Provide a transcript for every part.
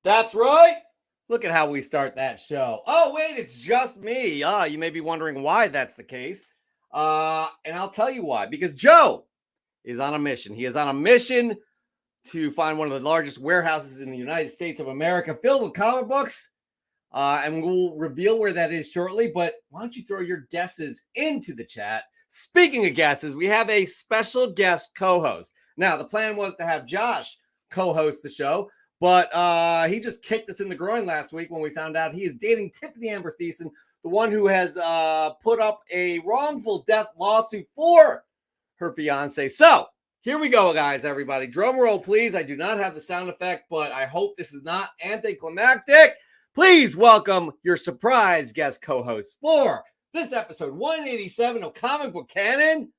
That's right. Look at how we start that show. Oh, wait, it's just me. You may be wondering why that's the case. And I'll tell you why. Because Joe is on a mission. He is on a mission to find one of the largest warehouses in the United States of America filled with comic books. And we'll reveal where that is shortly. But why don't you throw your guesses into the chat? Speaking of guesses, we have a special guest co-host. Now, the plan was to have Josh co-host the show, but he just kicked us in the groin last week when we found out he is dating Tiffany Amber Thiessen, the one who has put up a wrongful death lawsuit for her fiance. So here we go, guys, everybody. Drum roll, please. I do not have the sound effect, but I hope this is not anticlimactic. Please welcome your surprise guest co-host for this episode 187 of Comic Book Canon,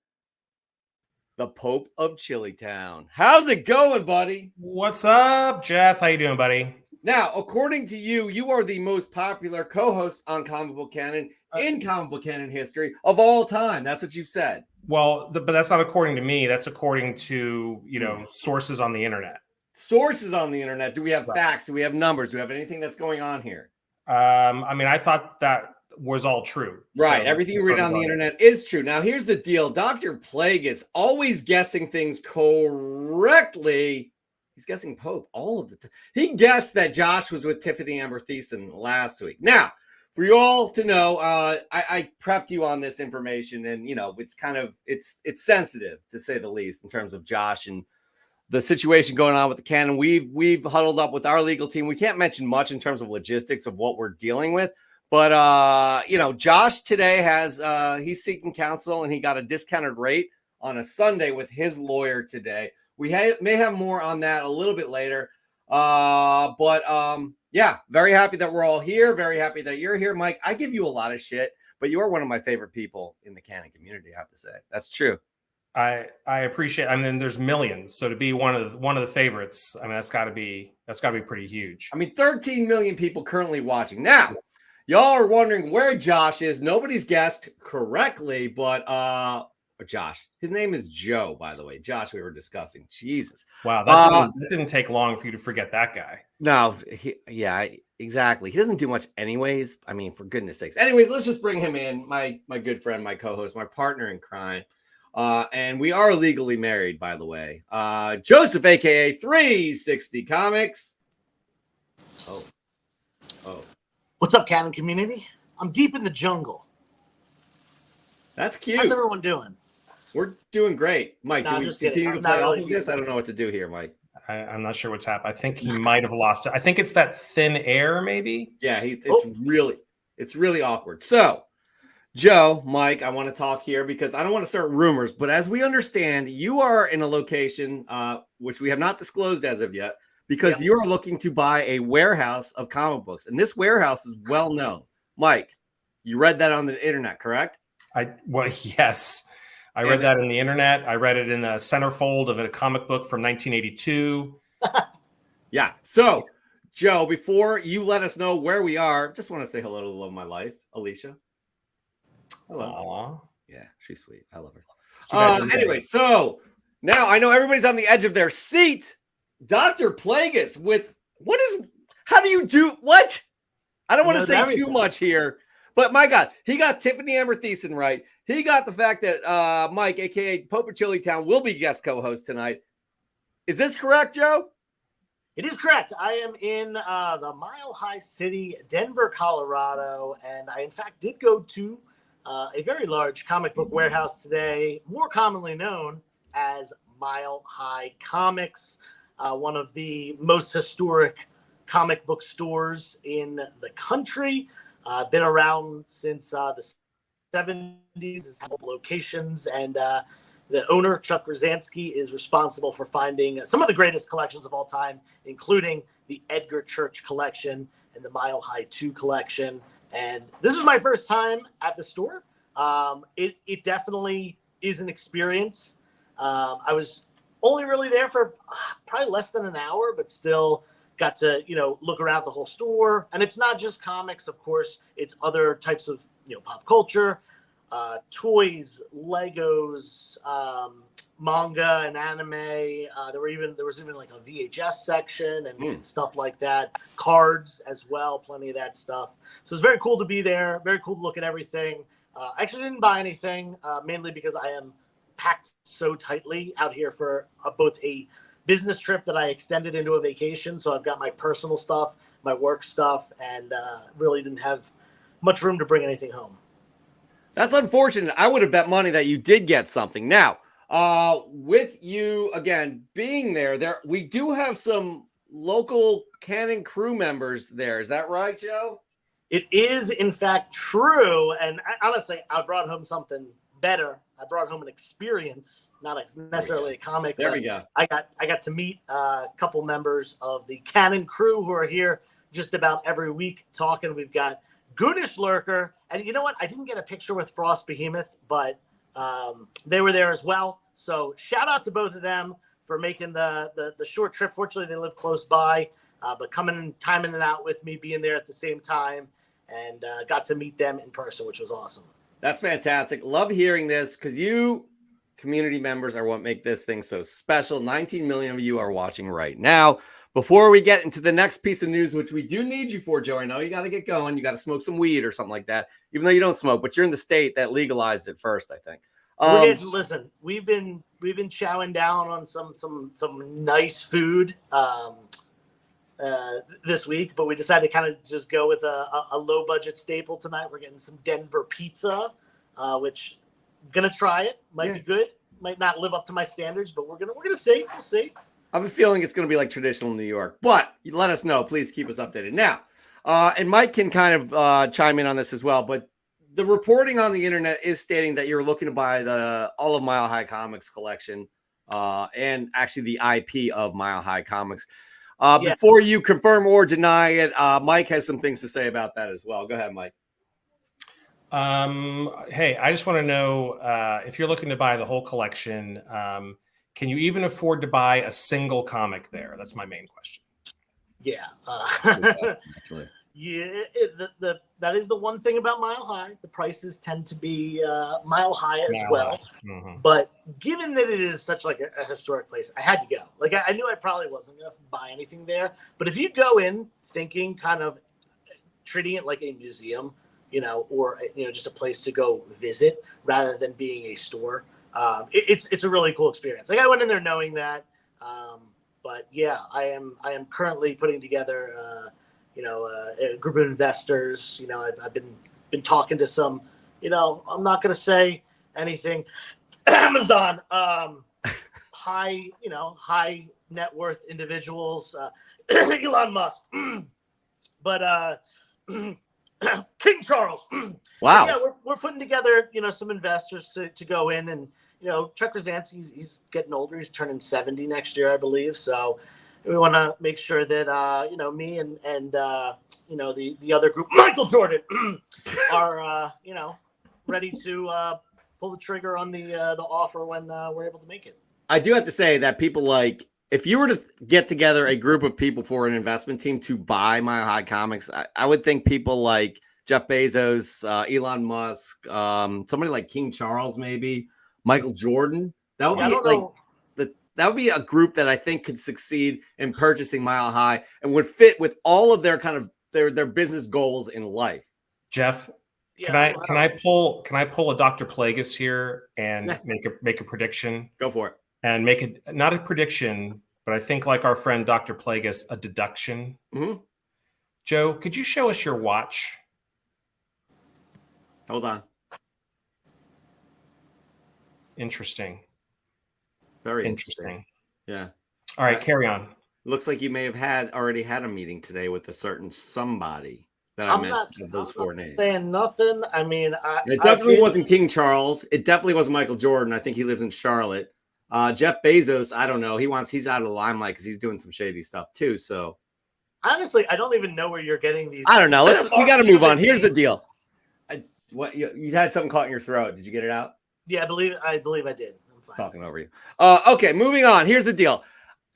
the Pope of Chillytown. How's it going, buddy? What's up, Jeff? How you doing, buddy? Now, according to you, you are the most popular co-host on Comic Book Canon in Comic Book Canon history of all time. That's what you've said. Well, but that's not according to me. That's according to, sources on the internet. Sources on the internet. Do we have facts? Do we have numbers? Do we have anything that's going on here? I thought that was all true. Right. So everything you read on the internet is true. Now, here's the deal. Dr. Plague is always guessing things correctly. He's guessing Pope all of the time. He guessed that Josh was with Tiffany Amber Thiessen last week. Now, for you all to know, I prepped you on this information, and it's kind of it's sensitive to say the least in terms of Josh and the situation going on with the canon. We've huddled up with our legal team. We can't mention much in terms of logistics of what we're dealing with, but Josh today has he's seeking counsel, and he got a discounted rate on a Sunday with his lawyer today. We may have more on that a little bit later, yeah, very happy that we're all here. Very happy that you're here, Mike. I give you a lot of shit, but you are one of my favorite people in the canon community. I have to say that's true. I appreciate. I mean, there's millions, so to be one of the favorites, I mean, that's got to be pretty huge. I mean, 13 million people currently watching. Now, y'all are wondering where Josh is. Nobody's guessed correctly, but Josh, his name is Joe, by the way. Josh, we were discussing. Jesus, wow, that didn't take long for you to forget that guy. No, exactly. He doesn't do much, anyways. I mean, for goodness sakes. Anyways, let's just bring him in. My good friend, my co-host, my partner in crime. And we are legally married, by the way. Joseph, aka 360 Comics. Oh. What's up, canon community? I'm deep in the jungle. That's cute. How's everyone doing? We're doing great. Mike, do we continue to play off of this? I don't know what to do here, Mike. I'm not sure what's happened. I think he might have lost it. I think it's that thin air, maybe. Yeah, it's really awkward. So, Joe, Mike, I want to talk here because I don't want to start rumors, but as we understand, you are in a location which we have not disclosed as of yet, because you are looking to buy a warehouse of comic books, and this warehouse is well known. Mike, you read that on the internet, correct? Yes. I read that in the internet. I read it in the centerfold of a comic book from 1982. Yeah. So, Joe, before you let us know where we are, just want to say hello to the love of my life, Alicia. Hello. Aww. Yeah, she's sweet. I love her. Anyway, so now I know everybody's on the edge of their seat. Dr. Plagueis with how do you do what? I don't want to say too much here, but my God, he got Tiffany Amber Thiessen right. He got the fact that Mike, aka Pope of Chillytown, will be guest co-host tonight. Is this correct, Joe? It is correct. I am in the Mile High City, Denver, Colorado, and I, in fact, did go to a very large comic book warehouse today, more commonly known as Mile High Comics, one of the most historic comic book stores in the country. Been around since the 70s, it's had locations, and the owner, Chuck Rosansky, is responsible for finding some of the greatest collections of all time, including the Edgar Church collection and the Mile High 2 collection. And this was my first time at the store. It definitely is an experience. I was only really there for probably less than an hour, but still got to, look around the whole store. And it's not just comics, of course. It's other types of, pop culture. toys, Legos, manga and anime. There was even like a VHS section and stuff like that. Cards as well, plenty of that stuff. So it's very cool to be there. Very cool to look at everything. I actually didn't buy anything, mainly because I am packed so tightly out here for both a business trip that I extended into a vacation. So I've got my personal stuff, my work stuff, and really didn't have much room to bring anything home. That's unfortunate. I would have bet money that you did get something. Now, with you again being there, we do have some local Canon crew members there. Is that right, Joe? It is, in fact, true. And honestly, I brought home something better. I brought home an experience, not necessarily a comic. There we go. I got to meet a couple members of the Canon crew who are here just about every week talking. We've got Goonish Lurker, and you know what? I didn't get a picture with Frost Behemoth, but they were there as well. So shout out to both of them for making the short trip. Fortunately, they live close by, but coming and timing it out with me, being there at the same time, and got to meet them in person, which was awesome. That's fantastic. Love hearing this because you community members are what make this thing so special. 19 million of you are watching right now. Before we get into the next piece of news, which we do need you for, Joe, I know you got to get going. You got to smoke some weed or something like that, even though you don't smoke, but you're in the state that legalized it first, I think. Listen, we've been chowing down on some nice food this week, but we decided to kind of just go with a low budget staple tonight. We're getting some Denver pizza, which I'm gonna try it. Might be good. Might not live up to my standards, but we're gonna see. We'll see. I have a feeling it's going to be like traditional New York, but let us know. Please keep us updated. Now, and Mike can kind of chime in on this as well, but the reporting on the internet is stating that you're looking to buy all of Mile High Comics collection and actually the IP of Mile High Comics. Before you confirm or deny it, Mike has some things to say about that as well. Go ahead, Mike. Hey, I just want to know if you're looking to buy the whole collection, can you even afford to buy a single comic there? That's my main question. Yeah. Actually. Yeah, that is the one thing about Mile High. The prices tend to be mile high as well. Mm-hmm. But given that it is such like a historic place, I had to go. Like I knew I probably wasn't going to buy anything there. But if you go in thinking kind of treating it like a museum, or just a place to go visit rather than being a store, it's a really cool experience. Like I went in there knowing that. But yeah, I am currently putting together a group of investors. I've been talking to some, I'm not going to say anything, Amazon, high net worth individuals, Elon Musk, but King Charles. Wow. Yeah, we're putting together, some investors to go in and, Chuck Krasinski, he's getting older. He's turning 70 next year, I believe. So we want to make sure that, me and the other group, Michael Jordan, are, ready to pull the trigger on the offer when we're able to make it. I do have to say that people if you were to get together a group of people for an investment team to buy Mile High Comics, I would think people like Jeff Bezos, Elon Musk, somebody like King Charles, maybe Michael Jordan. That would be a group that I think could succeed in purchasing Mile High and would fit with all of their kind of their business goals in life. Jeff, can I pull a Dr. Plagueis here and make a prediction? Go for it. And make it not a prediction, but I think like our friend Dr. Plagueis, a deduction. Mm-hmm. Joe, could you show us your watch? Hold on. Interesting. Very interesting. Yeah. All right, carry on. Looks like you may have already had a meeting today with a certain somebody that I'm mentioned those four names. Saying nothing. I mean, it definitely wasn't King Charles. It definitely wasn't Michael Jordan. I think he lives in Charlotte. Jeff Bezos, I don't know. He's out of the limelight because he's doing some shady stuff too. So honestly, I don't even know where you're getting these. I don't know. We got to move on. Here's the deal. You had something caught in your throat? Did you get it out? Yeah, I believe I did. I'm fine. Talking over you. Okay, moving on. Here's the deal.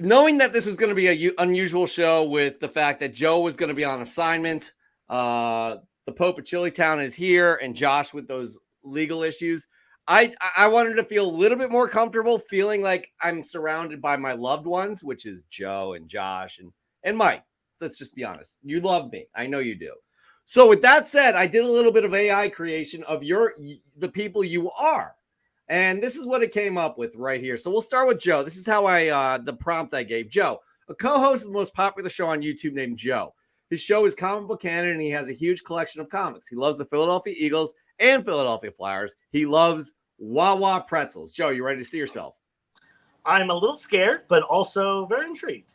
Knowing that this was going to be an unusual show with the fact that Joe was going to be on assignment, the Pope of Chilitown is here, and Josh with those legal issues. I wanted to feel a little bit more comfortable, feeling like I'm surrounded by my loved ones, which is Joe and Josh and Mike. Let's just be honest. You love me. I know you do. So with that said, I did a little bit of AI creation of the people you are. And this is what it came up with right here. So we'll start with Joe. This is how the prompt I gave Joe, a co-host of the most popular show on YouTube named Joe. His show is Comic Book Canon, and he has a huge collection of comics. He loves the Philadelphia Eagles and Philadelphia Flyers. He loves Wawa pretzels. Joe, you ready to see yourself? I'm a little scared, but also very intrigued.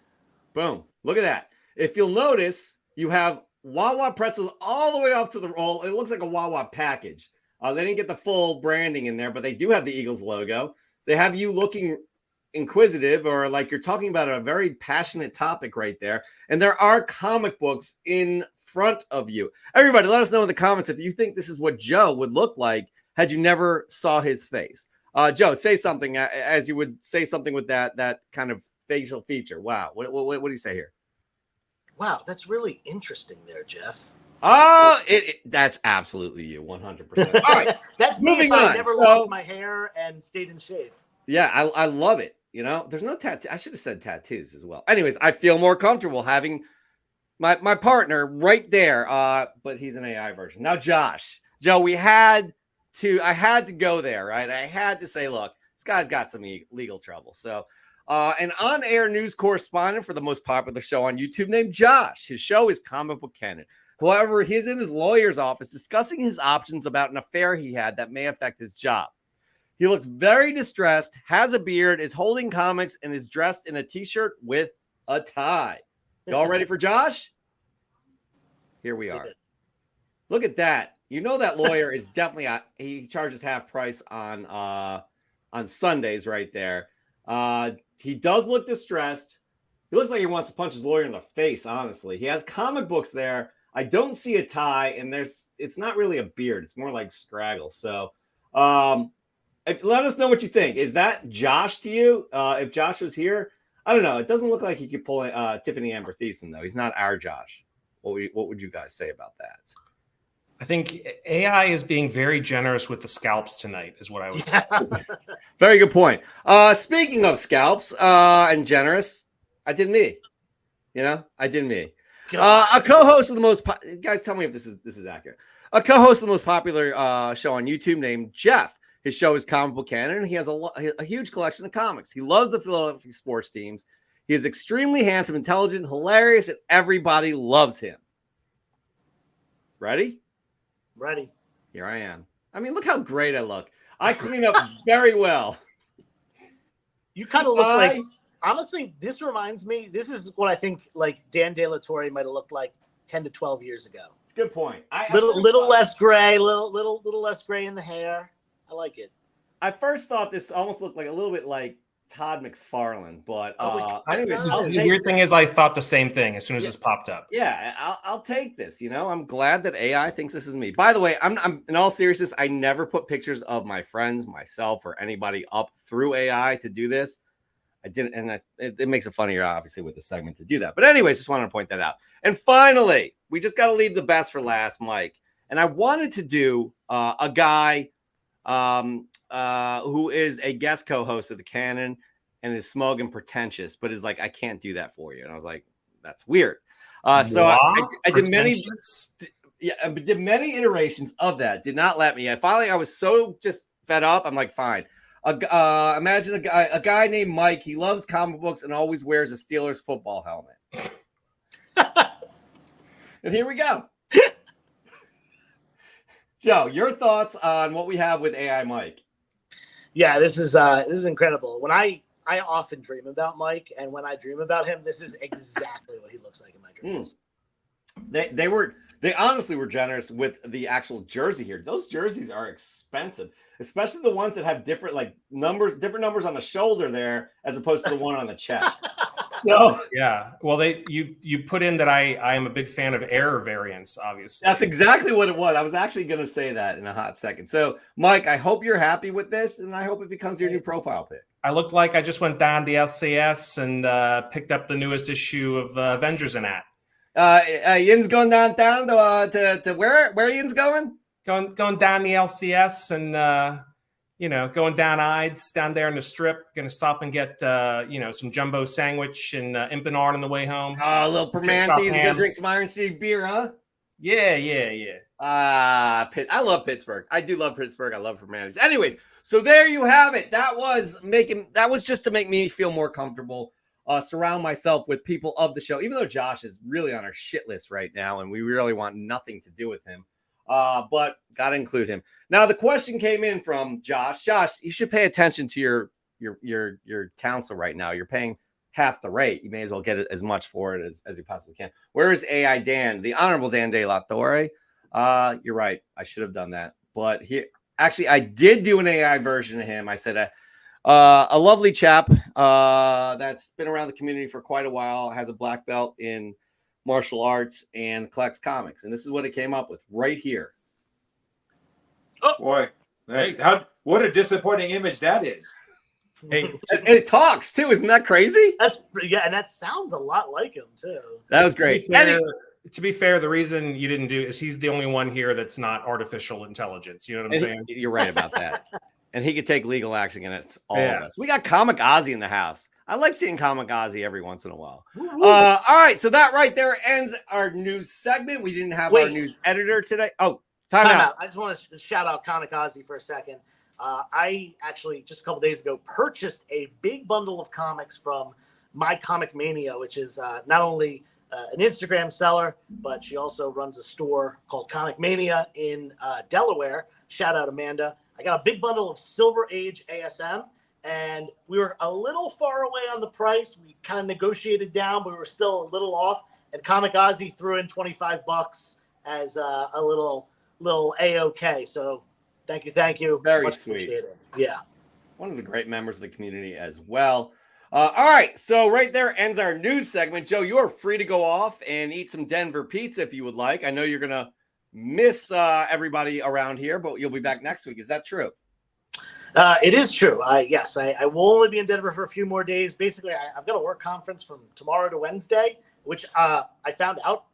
Boom. Look at that. If you'll notice, you have Wawa pretzels all the way off to the roll. It looks like a Wawa package. They didn't get the full branding in there, but they do have the Eagles logo. They have you looking inquisitive, or like you're talking about a very passionate topic right there. And there are comic books in front of you. Everybody, let us know in the comments if you think this is what Joe would look like had you never saw his face. Joe, say something as you would say something with that kind of facial feature. Wow. What do you say here? Wow, that's really interesting there, Jeff. Oh, that's absolutely you, 100%. All right, that's me. Moving if on. I never lost my hair and stayed in shape. Yeah, I love it. You know, there's no tattoo. I should have said tattoos as well. Anyways, I feel more comfortable having my partner right there. But he's an AI version. Now, Joe, I had to go there, right? I had to say, look, this guy's got some legal trouble. So an on-air news correspondent for the most popular show on YouTube named Josh. His show is Comic Book Canon. However, he's in his lawyer's office discussing his options about an affair he had that may affect his job. He looks very distressed, has a beard, is holding comics, and is dressed in a t-shirt with a tie. Y'all ready for Josh? Here we are. Look at that. You know that lawyer is definitely he charges half price on Sundays right there. He does look distressed. He looks like he wants to punch his lawyer in the face, honestly. He has comic books there. I don't see a tie, and it's not really a beard. It's more like scraggle. So let us know what you think. Is that Josh to you? If Josh was here, I don't know. It doesn't look like he could pull Tiffany Amber Thiessen, though. He's not our Josh. What would you guys say about that? I think AI is being very generous with the scalps tonight, is what I would say. Very good point. Speaking of scalps and generous, I did me. I did me. A co-host of the most guys, tell me if this is accurate. A co-host of the most popular show on YouTube named Jeff. His show is Comic Book Canon, and he has a huge collection of comics. He loves the Philadelphia sports teams. He is extremely handsome, intelligent, hilarious, and everybody loves him. Ready? Ready. Here I am. I mean, look how great I look. I clean up very well. You kind of look like, honestly, this reminds me, this is what I think like Dan De La Torre might have looked like 10 to 12 years ago. Good point. Little less gray, little less gray in the hair. I like it. I first thought this almost looked like a little bit like Todd McFarlane, but the weird thing is I thought the same thing as soon as this popped up. Yeah, I'll take this. I'm glad that AI thinks this is me. By the way, I'm in all seriousness, I never put pictures of my friends, myself, or anybody up through AI to do this. I didn't, and it makes it funnier, obviously, with the segment to do that. But anyways, just wanted to point that out. And finally, we just got to leave the best for last, Mike. And I wanted to do a guy who is a guest co-host of the Canon and is smug and pretentious, but is like, I can't do that for you. And I was like, that's weird. So I did many iterations of that. Did not let me. I was so just fed up. I'm like, fine. Imagine a guy named Mike. He loves comic books and always wears a Steelers football helmet. And here we go. Joe, your thoughts on what we have with AI Mike? Yeah, this is incredible. When I often dream about Mike, and when I dream about him, this is exactly what he looks like in my dreams. They honestly were generous with the actual jersey here. Those jerseys are expensive, especially the ones that have different numbers on the shoulder there, as opposed to the one on the chest. So yeah, well, you put in that I am a big fan of Air variants, obviously. That's exactly what it was. I was actually going to say that in a hot second. So, Mike, I hope you're happy with this, and I hope it becomes your new profile pic. I look like I just went down to LCS and picked up the newest issue of Avengers and that. Yin's going downtown to where? Where Yin's going? going down the LCS and going down Ides down there in the Strip. Going to stop and get some jumbo sandwich and empanada on the way home. Oh, a little Permanentes. Gonna drink some Iron City beer, huh? Yeah. I love Pittsburgh. I do love Pittsburgh. I love Permanentes. Anyways, so there you have it. That was just to make me feel more comfortable. Surround myself with people of the show, even though Josh is really on our shit list right now, and we really want nothing to do with him. But got to include him. Now, the question came in from Josh. Josh, you should pay attention to your counsel right now. You're paying half the rate. You may as well get as much for it as you possibly can. Where is AI Dan, the Honorable Dan De La Torre? You're right. I should have done that. But I did do an AI version of him. I said a lovely chap that's been around the community for quite a while, has a black belt in martial arts and collects comics. And this is what it came up with right here. Oh boy. Hey, what a disappointing image that is. Hey, it talks too. Isn't that crazy? And that sounds a lot like him too. That was great. To be fair, the reason you didn't do is he's the only one here that's not artificial intelligence. You know what I'm saying? You're right about that. And he could take legal action against all of us. We got Comic Ozzy in the house. I like seeing Comic Ozzy every once in a while. All right, so that right there ends our news segment. We didn't have our news editor today. Oh, time out. I just want to shout out Comic Ozzy for a second. I actually just a couple days ago purchased a big bundle of comics from My Comic Mania, which is not only an Instagram seller, but she also runs a store called Comic Mania in Delaware. Shout out Amanda. I got a big bundle of Silver Age ASM, and we were a little far away on the price. We kind of negotiated down, but we were still a little off. And Comic Ozzy threw in $25 as a little A-OK. So thank you. Very much sweet. appreciated. Yeah. One of the great members of the community as well. All right, so right there ends our news segment. Joe, you are free to go off and eat some Denver pizza if you would like. I know you're going to miss everybody around here, but you'll be back next week. Is that true? It is true. Yes, I will only be in Denver for a few more days. Basically, I've got a work conference from tomorrow to Wednesday, which I found out.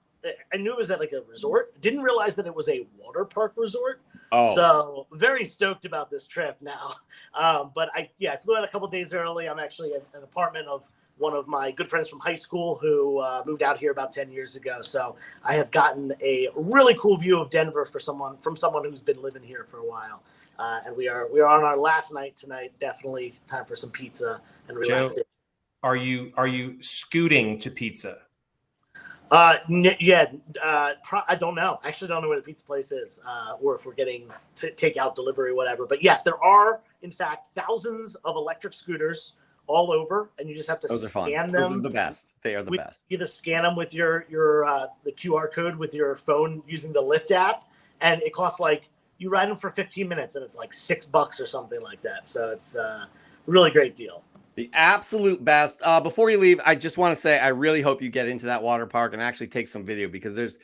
I knew it was at like a resort. Didn't realize that it was a water park resort. Oh, so very stoked about this trip now. But I flew out a couple days early. I'm actually at an apartment of one of my good friends from high school who moved out here about 10 years ago. So I have gotten a really cool view of Denver from someone who's been living here for a while. And we are on our last night tonight. Definitely time for some pizza and relaxation. Joe, are you scooting to pizza? I don't know. I actually don't know where the pizza place is, or if we're getting takeout, delivery, whatever. But yes, there are in fact thousands of electric scooters all over, and you just have to scan them. Those are the best. They are the best. You just scan them with your the QR code with your phone using the Lyft app, and it costs you ride them for 15 minutes, and it's like $6 or something like that. So it's a really great deal. The absolute best. Before you leave, I just want to say I really hope you get into that water park and actually take some video, because there's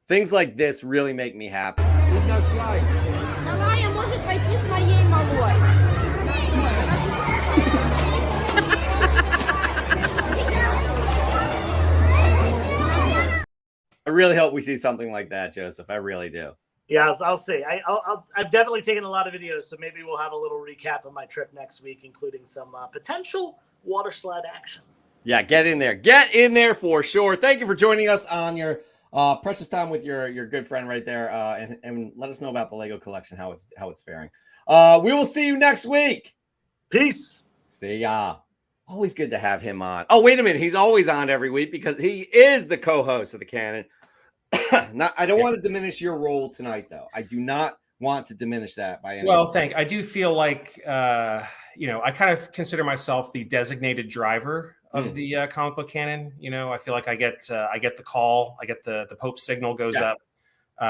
things like this really make me happy. I really hope we see something like that, Joseph. I really do. Yeah, I'll see. I've definitely taken a lot of videos, so maybe we'll have a little recap of my trip next week, including some potential water slide action. Yeah, get in there. Get in there for sure. Thank you for joining us on your precious time with your good friend right there, and let us know about the Lego collection, how it's faring. We will see you next week. Peace. See ya. Always good to have him on. Oh, wait a minute. He's always on every week because he is the co-host of the Canon. I don't want to diminish your role tonight, though. I do not want to diminish that by any means. I do feel like I kind of consider myself the designated driver of the comic book canon. I feel like I get the call, I get the Pope signal goes up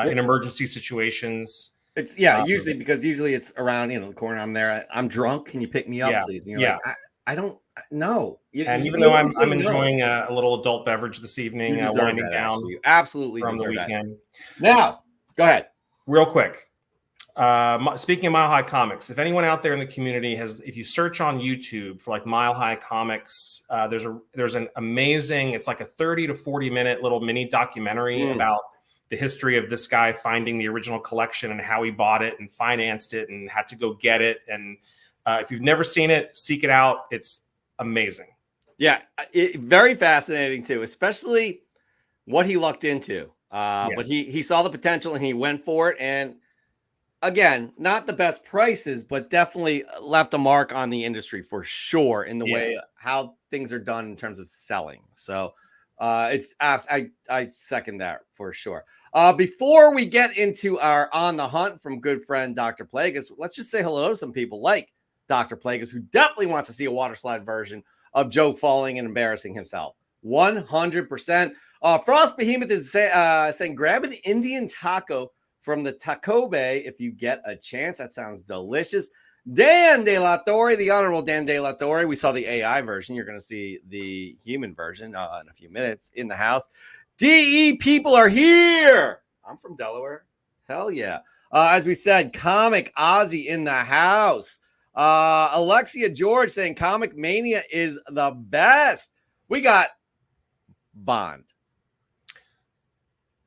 in emergency situations. It's usually it's around the corner. I'm there. I'm drunk. Can you pick me up, please? And you're like, I don't know. And even though I'm enjoying a little adult beverage this evening, winding down, you absolutely from the deserve weekend. That. Now, go ahead. Real quick. Speaking of Mile High Comics, if anyone out there in the community if you search on YouTube for like Mile High Comics, there's an amazing, it's like a 30 to 40 minute little mini documentary about the history of this guy finding the original collection and how he bought it and financed it and had to go get it. And if you've never seen it, seek it out. It's amazing. Yeah, very fascinating too, especially what he lucked into. But he saw the potential and he went for it. And again, not the best prices, but definitely left a mark on the industry for sure in the way how things are done in terms of selling. So it's I second that for sure. Before we get into our On the Hunt from good friend Dr. Plagueis, let's just say hello to some people like Dr. Plagueis, who definitely wants to see a water slide version of Joe falling and embarrassing himself. 100%. Frost Behemoth is saying, grab an Indian taco from the Taco Bay if you get a chance. That sounds delicious. Dan De La Torre, the Honorable Dan De La Torre. We saw the AI version. You're going to see the human version in a few minutes in the house. DE people are here. I'm from Delaware. Hell yeah. As we said, Comic Ozzy in the house. Alexia George saying Comic Mania is the best. We got Bond.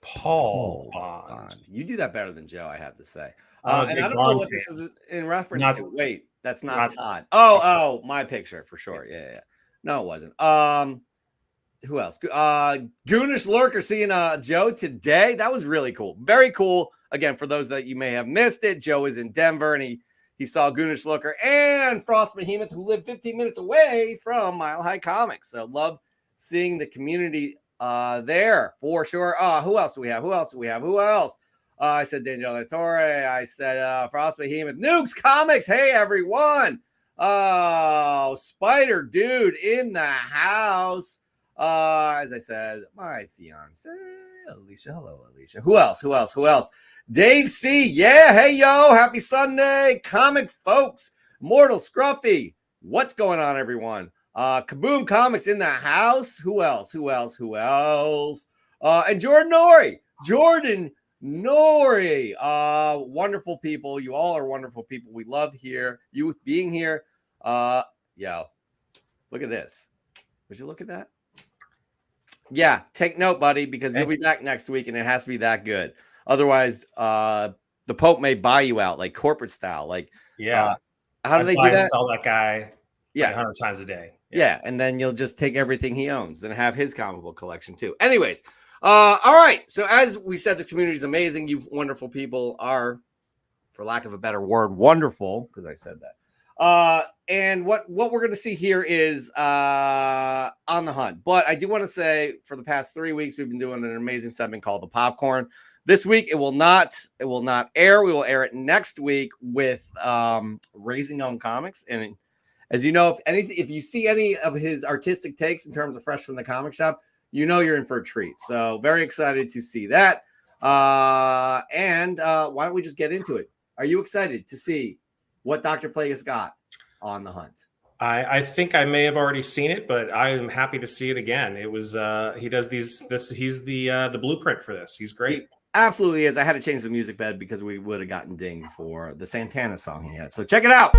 Paul Bond. You do that better than Joe, I have to say. And I don't know what this is in reference to. Wait, that's not Todd. Oh, my picture for sure. Yeah. No, it wasn't. Who else? Goonish Lurker seeing Joe today. That was really cool. Very cool. Again, for those that you may have missed it, Joe is in Denver and he saw Goonish Lurker and Frost Behemoth, who lived 15 minutes away from Mile High Comics. So love seeing the community there for sure. Who else do we have? Who else? I said Daniel De La Torre. I said Frost Behemoth. Nukes Comics. Hey, everyone. Oh, Spider Dude in the house. As I said, my fiance, Alicia. Hello, Alicia. Who else? Dave C. Yeah. Hey, yo. Happy Sunday. Comic folks. Mortal Scruffy. What's going on, everyone? Kaboom Comics in the house. Who else? And Jordan Nori. Wonderful people. You all are wonderful people. We love you being here. Yo, look at this. Would you look at that? Yeah, take note, buddy, because you'll be back next week and it has to be that good. Otherwise, the Pope may buy you out like corporate style. Like, how do they do that? Sell that guy 100 times a day. Yeah, and then you'll just take everything he owns, then have his comic book collection too. Anyways, all right. So as we said, this community is amazing. You wonderful people are, for lack of a better word, wonderful, because I said that. And what we're going to see here is On the Hunt. But I do want to say, for the past 3 weeks, we've been doing an amazing segment called The Popcorn. This week, it will not air. We will air it next week with Raising On Comics. And as you know, if you see any of his artistic takes in terms of Fresh from the Comic Shop, you know you're in for a treat. So very excited to see that. And why don't we just get into it? Are you excited to see what Dr. Plagueis got on The Hunt? I think I may have already seen it, but I am happy to see it again. It was he does he's the blueprint for this. He's great. He absolutely is. I had to change the music bed because we would have gotten dinged for the Santana song he had. So check it out.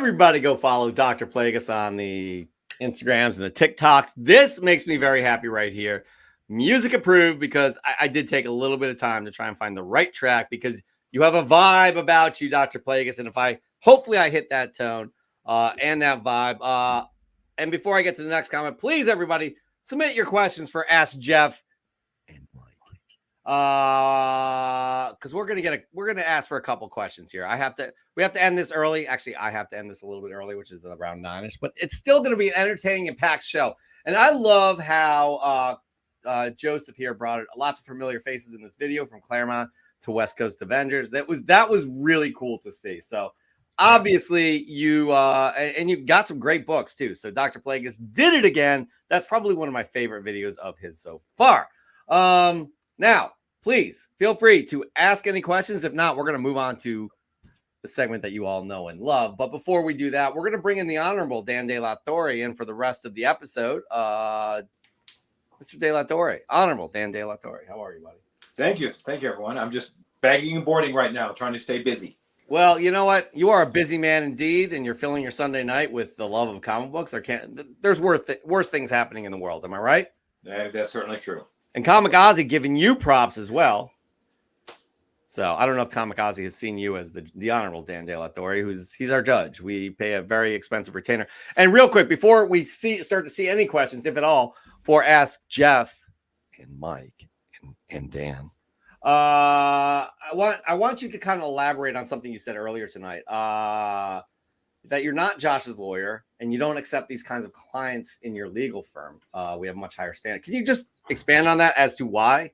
Everybody go follow Dr. Plagueis on the Instagrams and the TikToks. This makes me very happy right here. Music approved, because I did take a little bit of time to try and find the right track, because you have a vibe about you, Dr. Plagueis. And hopefully I hit that tone and that vibe. And before I get to the next comment, please, everybody, submit your questions for Ask Jeff and Mike. Because we're gonna ask for a couple questions here. We have to end this early. Actually, I have to end this a little bit early, which is around 9ish, but it's still gonna be an entertaining and packed show. And I love how Joseph here brought lots of familiar faces in this video, from Claremont to West Coast Avengers. That was really cool to see. So obviously you and you got some great books too. So Dr. Plagueis did it again. That's probably one of my favorite videos of his so far. Now, please feel free to ask any questions. If not, we're going to move on to the segment that you all know and love. But before we do that, we're going to bring in the Honorable Dan De La Torre in for the rest of the episode. Mr. De La Torre, Honorable Dan De La Torre, how are you, buddy? Thank you, everyone. I'm just bagging and boarding right now, trying to stay busy. Well, you know what? You are a busy man indeed, and you're filling your Sunday night with the love of comic books. There's worse things happening in the world. Am I right? That's certainly true. And Kamikaze giving you props as well. So I don't know if Kamikaze has seen you as the Honorable Dan De La Torre, he's our judge. We pay a very expensive retainer. And real quick, before we start to see any questions, if at all, for Ask Jeff and Mike and Dan, I want you to kind of elaborate on something you said earlier tonight. That you're not Josh's lawyer and you don't accept these kinds of clients in your legal firm. We have a much higher standard. Can you just expand on that as to why?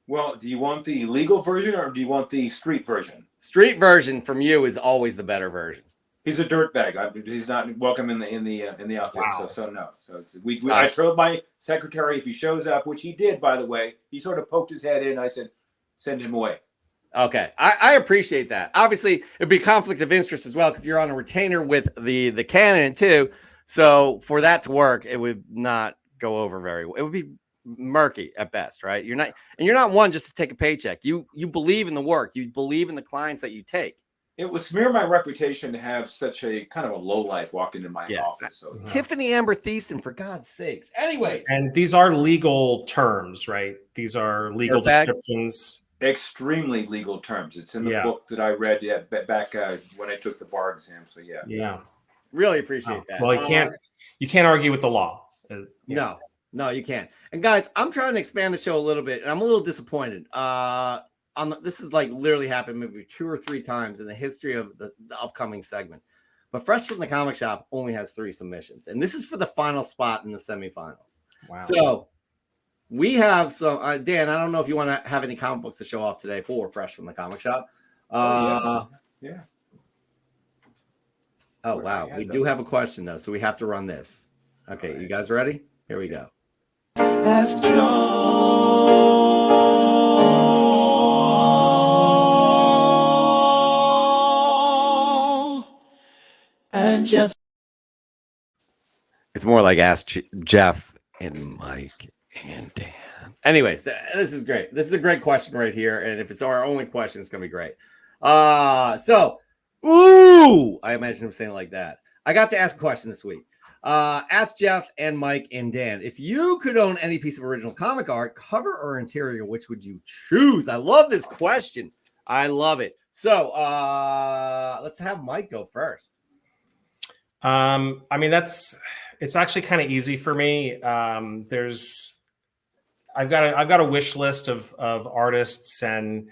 Well, do you want the legal version or do you want the street version? Street version from you is always the better version. He's a dirtbag. He's not welcome in the outfit. Wow. So no. So I told my secretary if he shows up, which he did, by the way. He sort of poked his head in. I said, send him away. Okay, I appreciate that. Obviously, it'd be conflict of interest as well, because you're on a retainer with the canon too. So for that to work, it would not go over very well. It would be murky at best, right? You're not one just to take a paycheck. You believe in the work. You believe in the clients that you take. It would smear my reputation to have such a kind of a low life walk into my office. So Tiffany Amber Thiessen, for God's sakes. Anyways, and these are legal terms, right? These are legal descriptions. Extremely legal terms. It's in the book that I read back when I took the bar exam. So yeah, really appreciate that. Well, you can't argue with the law. No, you can't. And guys, I'm trying to expand the show a little bit, and I'm a little disappointed. This is like literally happened maybe 2 or 3 times in the history of the upcoming segment. But Fresh from the Comic Shop only has 3 submissions, and this is for the final spot in the semifinals. Wow. So we have some. Dan, I don't know if you want to have any comic books to show off today for Fresh from the Comic Shop. Yeah. Oh, wow. We do have a question, though, so we have to run this. Okay, right. You guys ready? Here we go. Ask Joe and Jeff. It's more like Ask Jeff and Mike and Dan. Anyways, this is great. This is a great question right here. And if it's our only question, it's going to be great. I imagine him saying it like that. I got to ask a question this week. Ask Jeff and Mike and Dan, if you could own any piece of original comic art, cover or interior, which would you choose? I love this question. I love it. So let's have Mike go first. It's actually kind of easy for me. I've got a wish list of artists, and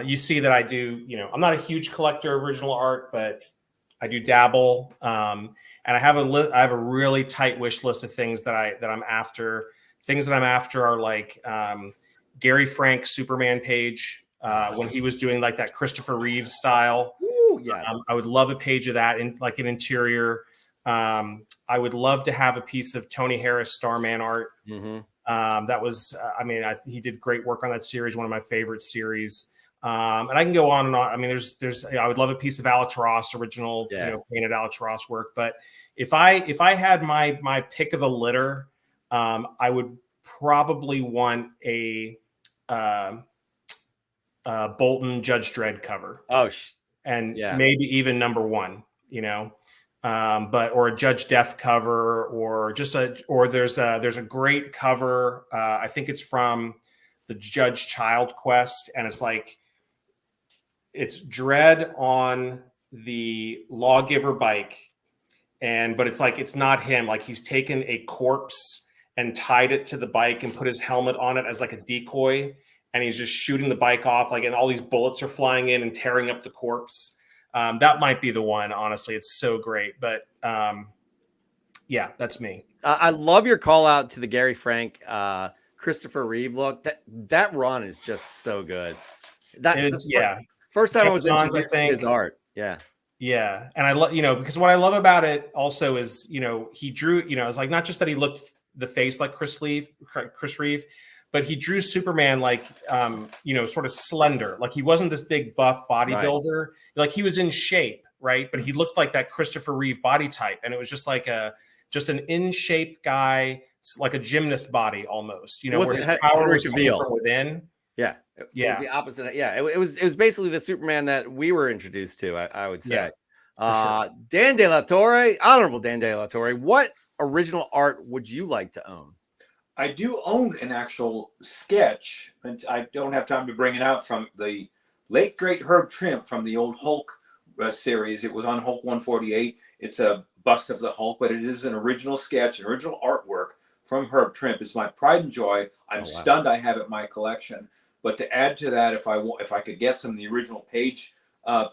you see that I do. I'm not a huge collector of original art, but I do dabble. And I have a really tight wish list of things that I'm after. Things that I'm after are like Gary Frank's Superman page when he was doing like that Christopher Reeves style. Ooh, yes. I would love a page of that in like an interior. I would love to have a piece of Tony Harris Starman art. Mm-hmm. That was, he did great work on that series. One of my favorite series. And I can go on and on. I mean, I would love a piece of Alex Ross original, painted Alex Ross work. But if I had my pick of the litter, I would probably want a Bolton Judge Dredd cover. Oh, and Yeah. maybe even number one, but or a Judge Death cover, or there's a great cover. I think it's from the Judge Child Quest, and it's Dredd on the lawgiver bike, but it's not him. Like, he's taken a corpse and tied it to the bike and put his helmet on it as like a decoy, and he's just shooting the bike off, and all these bullets are flying in and tearing up the corpse. That might be the one. Honestly, it's so great. But yeah, that's me. I love your call out to the Gary Frank, Christopher Reeve look. That run is just so good. That is, yeah. First time Jeff I was Johns, introduced to his art. Yeah. Yeah. And I love, because what I love about it also is, he drew, it's like, not just that he looked the face like Chris Reeve, but he drew Superman sort of slender. Like, he wasn't this big buff bodybuilder. Right. Like, he was in shape, right? But he looked like that Christopher Reeve body type. And it was just like an in shape guy, like a gymnast body almost, where his power was coming from within. Yeah. It was the opposite. Yeah. It was basically the Superman that we were introduced to, I would say. Yeah, sure. Dan De La Torre, Honorable Dan De La Torre, what original art would you like to own? I do own an actual sketch, and I don't have time to bring it out, from the late great Herb Trimp from the old Hulk series. It was on Hulk 148. It's a bust of the Hulk, but it is an original sketch, an original artwork from Herb Trimp. It's my pride and joy. I'm stunned I have it in my collection. But to add to that, if I could get some of the original page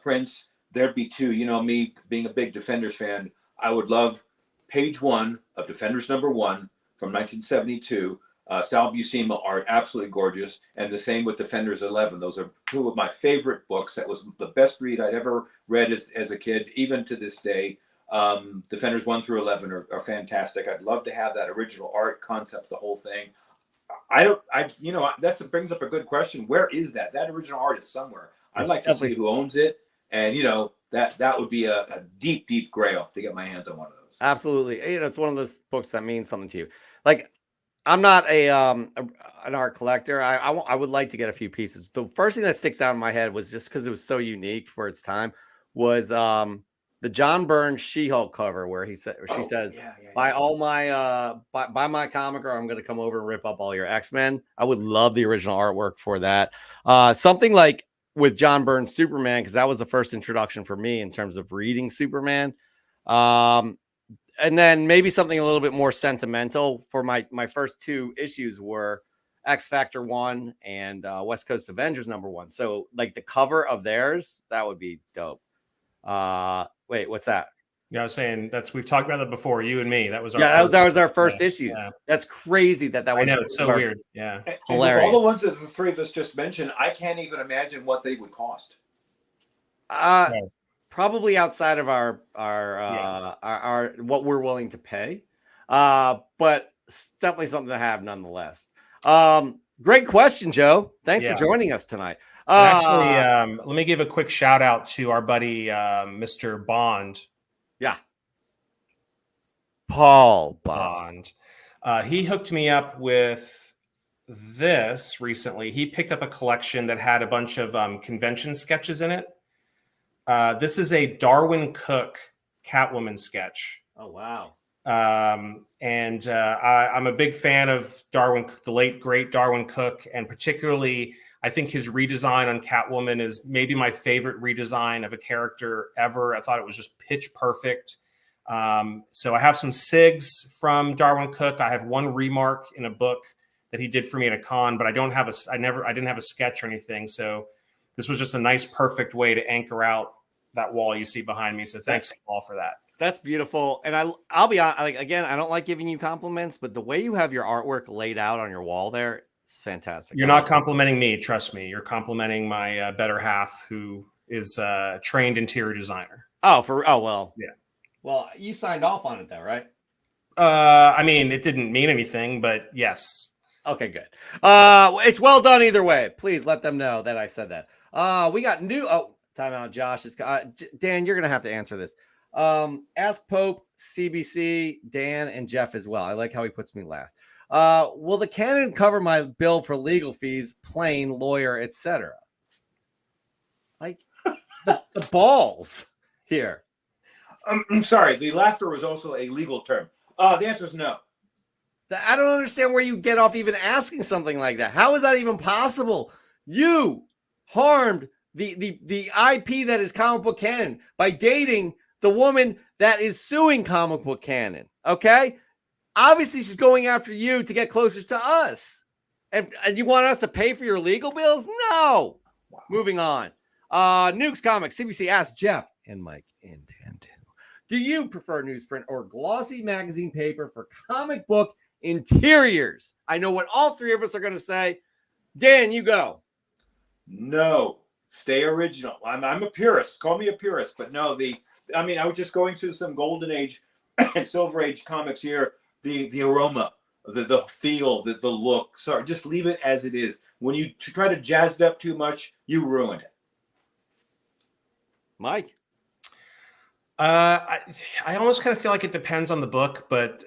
prints, there'd be two. Me being a big Defenders fan, I would love page 1 of Defenders #1 from 1972. Sal Buscema art, absolutely gorgeous. And the same with Defenders 11. Those are two of my favorite books. That was the best read I'd ever read as a kid, even to this day. Defenders 1 through 11 are fantastic. I'd love to have that original art concept, the whole thing. That brings up a good question. Where is that? That original art is somewhere. I'd like to see who owns it. And, that would be a deep, deep grail to get my hands on one of those. Absolutely. It's one of those books that means something to you. Like, I'm not an art collector. I would like to get a few pieces. The first thing that sticks out in my head was, just because it was so unique for its time, was the John Byrne She-Hulk cover, where she says, buy my comic, or I'm going to come over and rip up all your X-Men. I would love the original artwork for that. Something like with John Byrne's Superman, because that was the first introduction for me in terms of reading Superman. And then maybe something a little bit more sentimental. For my first 2 issues were X Factor 1 and West Coast Avengers #1. So, like, the cover of theirs, that would be dope. Wait, what's that? Yeah, I was saying we've talked about that before. You and me. That was that was our first issues. Yeah. That's crazy that was. I know, it's so weird. Yeah, hilarious. And with all the ones that the three of us just mentioned, I can't even imagine what they would cost. Probably outside of our what we're willing to pay, but definitely something to have nonetheless. Great question, Joe. Thanks for joining us tonight. Actually, let me give a quick shout out to our buddy, Mr. Bond. Yeah. Paul Bond. He hooked me up with this recently. He picked up a collection that had a bunch of convention sketches in it. This is a Darwin Cook Catwoman sketch. Oh, wow. I'm a big fan of Darwin, the late great Darwin Cook, and particularly I think his redesign on Catwoman is maybe my favorite redesign of a character ever. I thought it was just pitch perfect. So I have some SIGs from Darwin Cook. I have one remark in a book that he did for me at a con, but I didn't have a sketch or anything. So this was just a nice, perfect way to anchor out that wall you see behind me. So thanks, Paul, for that. That's beautiful. And I'll be honest, again, I don't like giving you compliments, but the way you have your artwork laid out on your wall there, it's fantastic. You're not complimenting me. Trust me. You're complimenting my better half, who is a trained interior designer. Oh, well. Yeah. Well, you signed off on it though, right? I mean, it didn't mean anything, but yes. Okay, good. It's well done either way. Please let them know that I said that. We got new. Oh, timeout. Josh is Dan. You're gonna have to answer this. Ask Pope, CBC, Dan, and Jeff as well. I like how he puts me last. Will the canon cover my bill for legal fees, plane, lawyer, etc.? Like, the balls here. I'm sorry. The laughter was also a legal term. The answer is no. I don't understand where you get off even asking something like that. How is that even possible? You harmed the IP that is comic book canon by dating the woman that is suing comic book canon. Okay, obviously she's going after you to get closer to us, and you want us to pay for your legal bills? No. Wow. Moving on. Nukes Comics CBC asked Jeff and Mike and Dan too. Do you prefer newsprint or glossy magazine paper for comic book interiors? I know what all three of us are going to say. Dan, you go. No, stay original. I'm a purist. Call me a purist, but no. I was just going through some golden age and silver age comics here. The aroma, the feel, the look. Sorry, just leave it as it is. When you try to jazz it up too much, you ruin it. Mike. I almost kind of feel like it depends on the book, but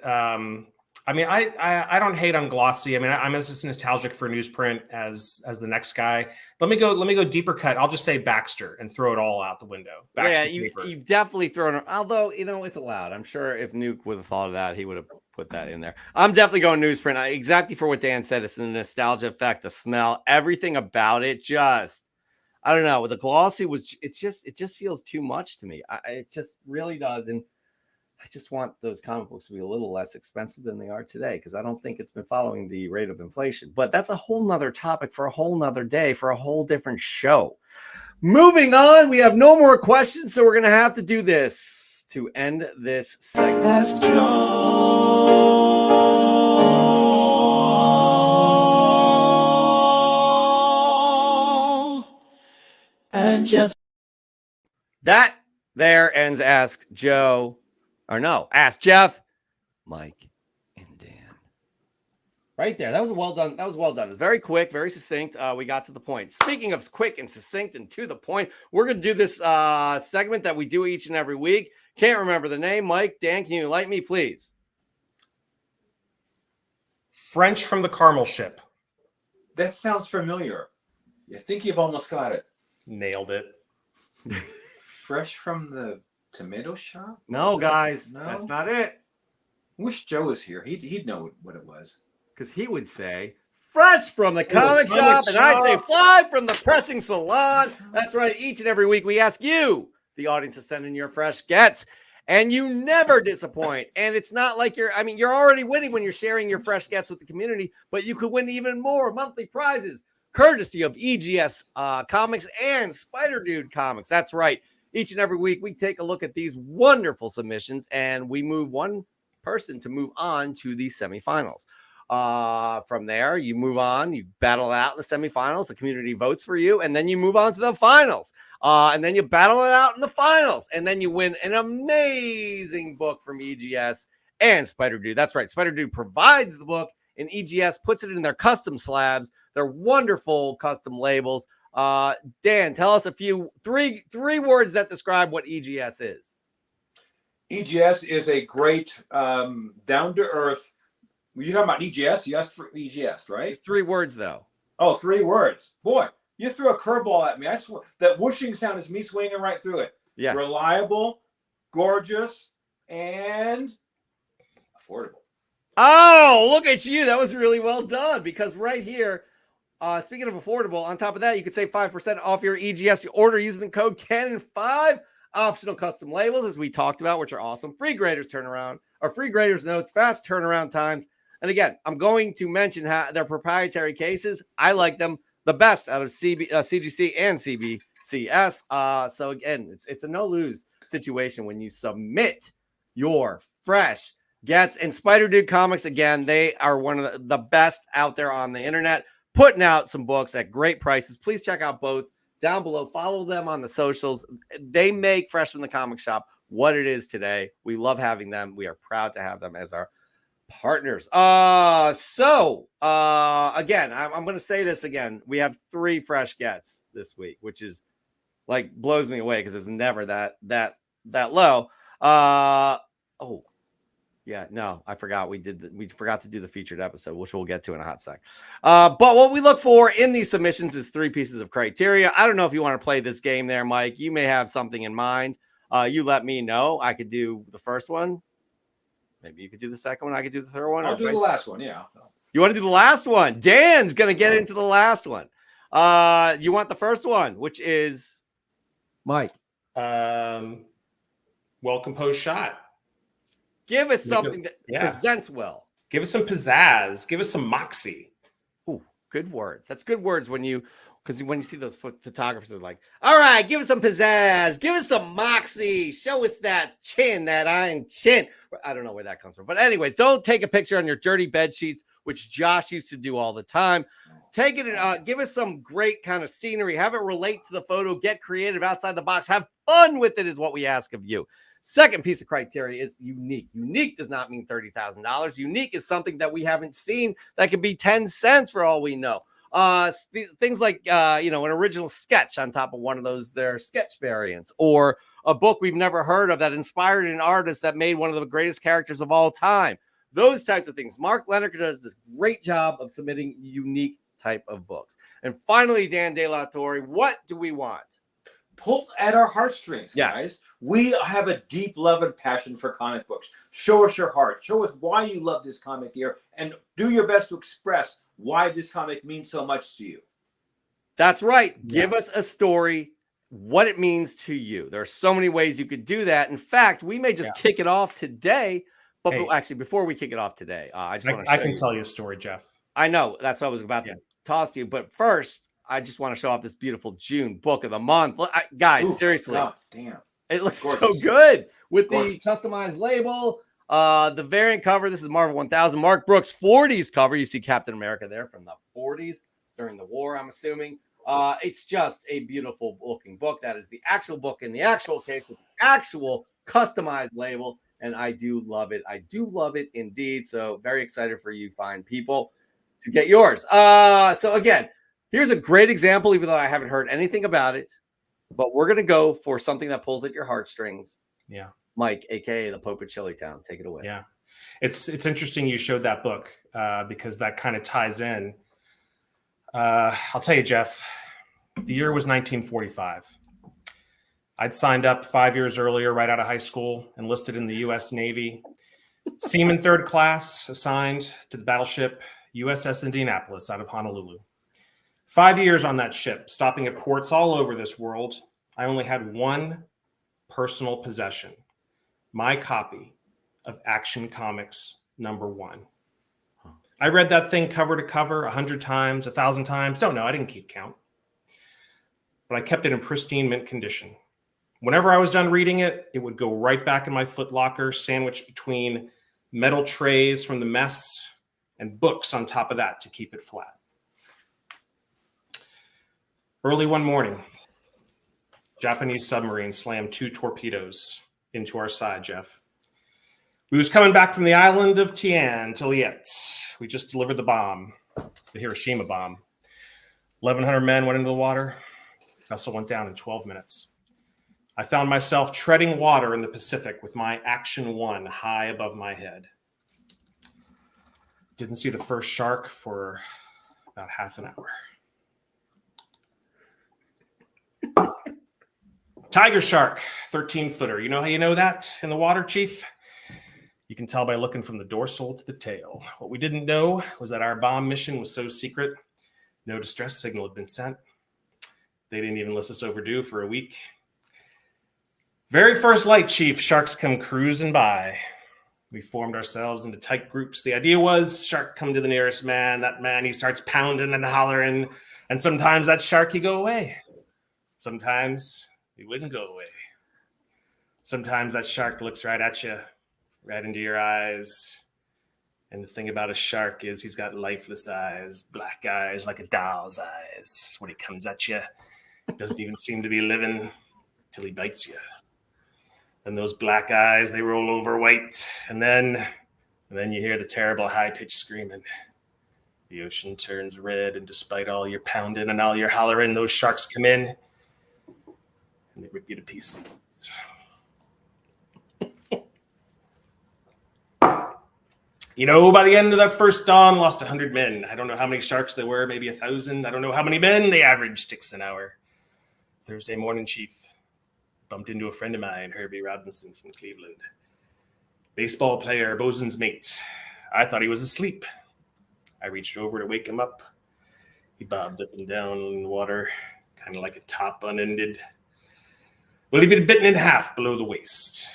I mean, I don't hate on glossy. I mean, I'm as nostalgic for newsprint as the next guy. Let me go deeper cut. I'll just say Baxter and throw it all out the window. Baxter you've definitely thrown it. Although it's allowed. I'm sure if Nuke would have thought of that, he would have put that in there. I'm definitely going newsprint. Exactly for what Dan said. It's the nostalgia effect, the smell, everything about it. Just I don't know. With the glossy it just feels too much to me. It just really does. And I just want those comic books to be a little less expensive than they are today, because I don't think it's been following the rate of inflation. But that's a whole nother topic for a whole nother day, for a whole different show. Moving on, we have no more questions, so we're going to have to do this to end this segment. Ask Joe and Jeff. That there ends Ask Joe. Or no, Ask Jeff, Mike, and Dan. Right there. That was well done. That was well done. It's very quick, very succinct. We got to the point. Speaking of quick and succinct and to the point, we're going to do this segment that we do each and every week. Can't remember the name. Mike, Dan, can you enlighten me, please? French from the Caramel Ship. That sounds familiar. I think you've almost got it. Nailed it. Fresh from the tomato shop? No, guys, no? That's not it. I wish Joe was here. He'd know what it was. Because he would say, fresh from the comic shop, and I'd say, fly from the pressing salon. That's right. Each and every week, we ask you, the audience, to send in your fresh gets, and you never disappoint. And it's not like you're already winning when you're sharing your fresh gets with the community, but you could win even more monthly prizes, courtesy of EGS Comics and Spider Dude Comics. That's right. Each and every week, we take a look at these wonderful submissions, and we move one person to move on to the semifinals. From there, you move on, you battle it out in the semifinals. The community votes for you, and then you move on to the finals. And then you battle it out in the finals, and then you win an amazing book from EGS and Spider Dude. That's right. Spider Dude provides the book, and EGS puts it in their custom slabs. They're wonderful custom labels. Dan, tell us three words that describe what EGS is. EGS is a great, down-to-earth. You're talking about EGS? You asked for EGS, right? Just 3 words, though. Oh, 3 words. Boy, you threw a curveball at me. I swear, that whooshing sound is me swinging right through it. Yeah. Reliable, gorgeous, and affordable. Oh, look at you. That was really well done, because right here, speaking of affordable, on top of that, you could save 5% off your EGS order using the code Canon5. Optional custom labels, as we talked about, which are awesome. Free graders turnaround, or free graders notes, fast turnaround times. And again, I'm going to mention their proprietary cases. I like them the best out of CGC and CBCS. So again, it's a no-lose situation when you submit your fresh gets. And Spider Dude Comics, again, they are one of the best out there on the internet, putting out some books at great prices. Please check out both down below. Follow them on the socials. They make Fresh from the Comic Shop what it is today. We love having them. We are proud to have them as our partners. So again, I'm going to say this again. We have 3 fresh gets this week, which is like blows me away because it's never that low. Oh, Yeah, no, I forgot we forgot to do the featured episode, which we'll get to in a hot sec. But what we look for in these submissions is 3 pieces of criteria. I don't know if you want to play this game there, Mike. You may have something in mind. You let me know. I could do the first one. Maybe you could do the second one. I could do the third one. I'll do the last one. Yeah. You want to do the last one? Dan's gonna get into the last one. You want the first one, which is Mike. Well composed shot. Give us something that presents well. Give us some pizzazz. Give us some moxie. Ooh, good words. That's good words because when you see those photographers are like, all right, give us some pizzazz. Give us some moxie. Show us that chin, that iron chin. I don't know where that comes from. But anyways, don't take a picture on your dirty bed sheets, which Josh used to do all the time. Take it, give us some great kind of scenery. Have it relate to the photo. Get creative outside the box. Have fun with it is what we ask of you. Second piece of criteria is unique. Unique does not mean $30,000. Unique is something that we haven't seen that could be 10 cents for all we know. Things like, an original sketch on top of one of those, their sketch variants, or a book we've never heard of that inspired an artist that made one of the greatest characters of all time. Those types of things. Mark Leonard does a great job of submitting unique type of books. And finally, Dan De La Torre, what do we want? Pull at our heartstrings, guys. Yes. We have a deep love and passion for comic books. Show us your heart. Show us why you love this comic here, and do your best to express why this comic means so much to you. That's right. Yeah. Give us a story, what it means to you. There are so many ways you could do that. In fact, we may just kick it off today. But actually, before we kick it off today, I can tell you a story, Jeff. I know. That's what I was about to toss to you. But first, I just want to show off this beautiful June book of the month. Guys, seriously. God damn. It looks so good with the customized label, the variant cover. This is Marvel 1000. Mark Brooks 40s cover. You see Captain America there from the 40s during the war, I'm assuming. It's just a beautiful looking book. That is the actual book in the actual case with the actual customized label. And I do love it. I do love it indeed. So very excited for you fine people to get yours. So again, here's a great example, even though I haven't heard anything about it, but we're going to go for something that pulls at your heartstrings. Yeah. Mike, AKA the Pope of Chillytown. Take it away. Yeah. It's interesting you showed that book because that kind of ties in. I'll tell you, Jeff, the year was 1945. I'd signed up 5 years earlier, right out of high school, enlisted in the U.S. Navy. Seaman third class, assigned to the battleship USS Indianapolis out of Honolulu. 5 years on that ship, stopping at ports all over this world. I only had one personal possession, my copy of Action Comics #1. I read that thing cover to cover 100 times, 1,000 times. Don't know. I didn't keep count. But I kept it in pristine mint condition. Whenever I was done reading it, it would go right back in my footlocker, sandwiched between metal trays from the mess and books on top of that to keep it flat. Early one morning, Japanese submarine slammed 2 torpedoes into our side, Jeff. We was coming back from the island of Tien to Liet. We just delivered the bomb, the Hiroshima bomb. 1,100 men went into the water. Vessel went down in 12 minutes. I found myself treading water in the Pacific with my Action 1 high above my head. Didn't see the first shark for about half an hour. Tiger shark, 13-footer. You know how you know that in the water, Chief? You can tell by looking from the dorsal to the tail. What we didn't know was that our bomb mission was so secret, no distress signal had been sent. They didn't even list us overdue for a week. Very first light, Chief, sharks come cruising by. We formed ourselves into tight groups. The idea was shark come to the nearest man. That man, he starts pounding and hollering. And sometimes that shark, he go away. Sometimes he wouldn't go away. Sometimes that shark looks right at you, right into your eyes. And the thing about a shark is he's got lifeless eyes, black eyes like a doll's eyes. When he comes at you, it doesn't even seem to be living till he bites you. And those black eyes, they roll over white. And then you hear the terrible high-pitched screaming. The ocean turns red, and despite all your pounding and all your hollering, those sharks come in and they rip you to pieces. By the end of that first dawn, lost 100 men. I don't know how many sharks there were, maybe 1,000. I don't know how many men. They averaged 6 an hour. Thursday morning, Chief. Bumped into a friend of mine, Herbie Robinson from Cleveland. Baseball player, bosun's mate. I thought he was asleep. I reached over to wake him up. He bobbed up and down in the water, kind of like a top unended. Well, he'd been bitten in half below the waist.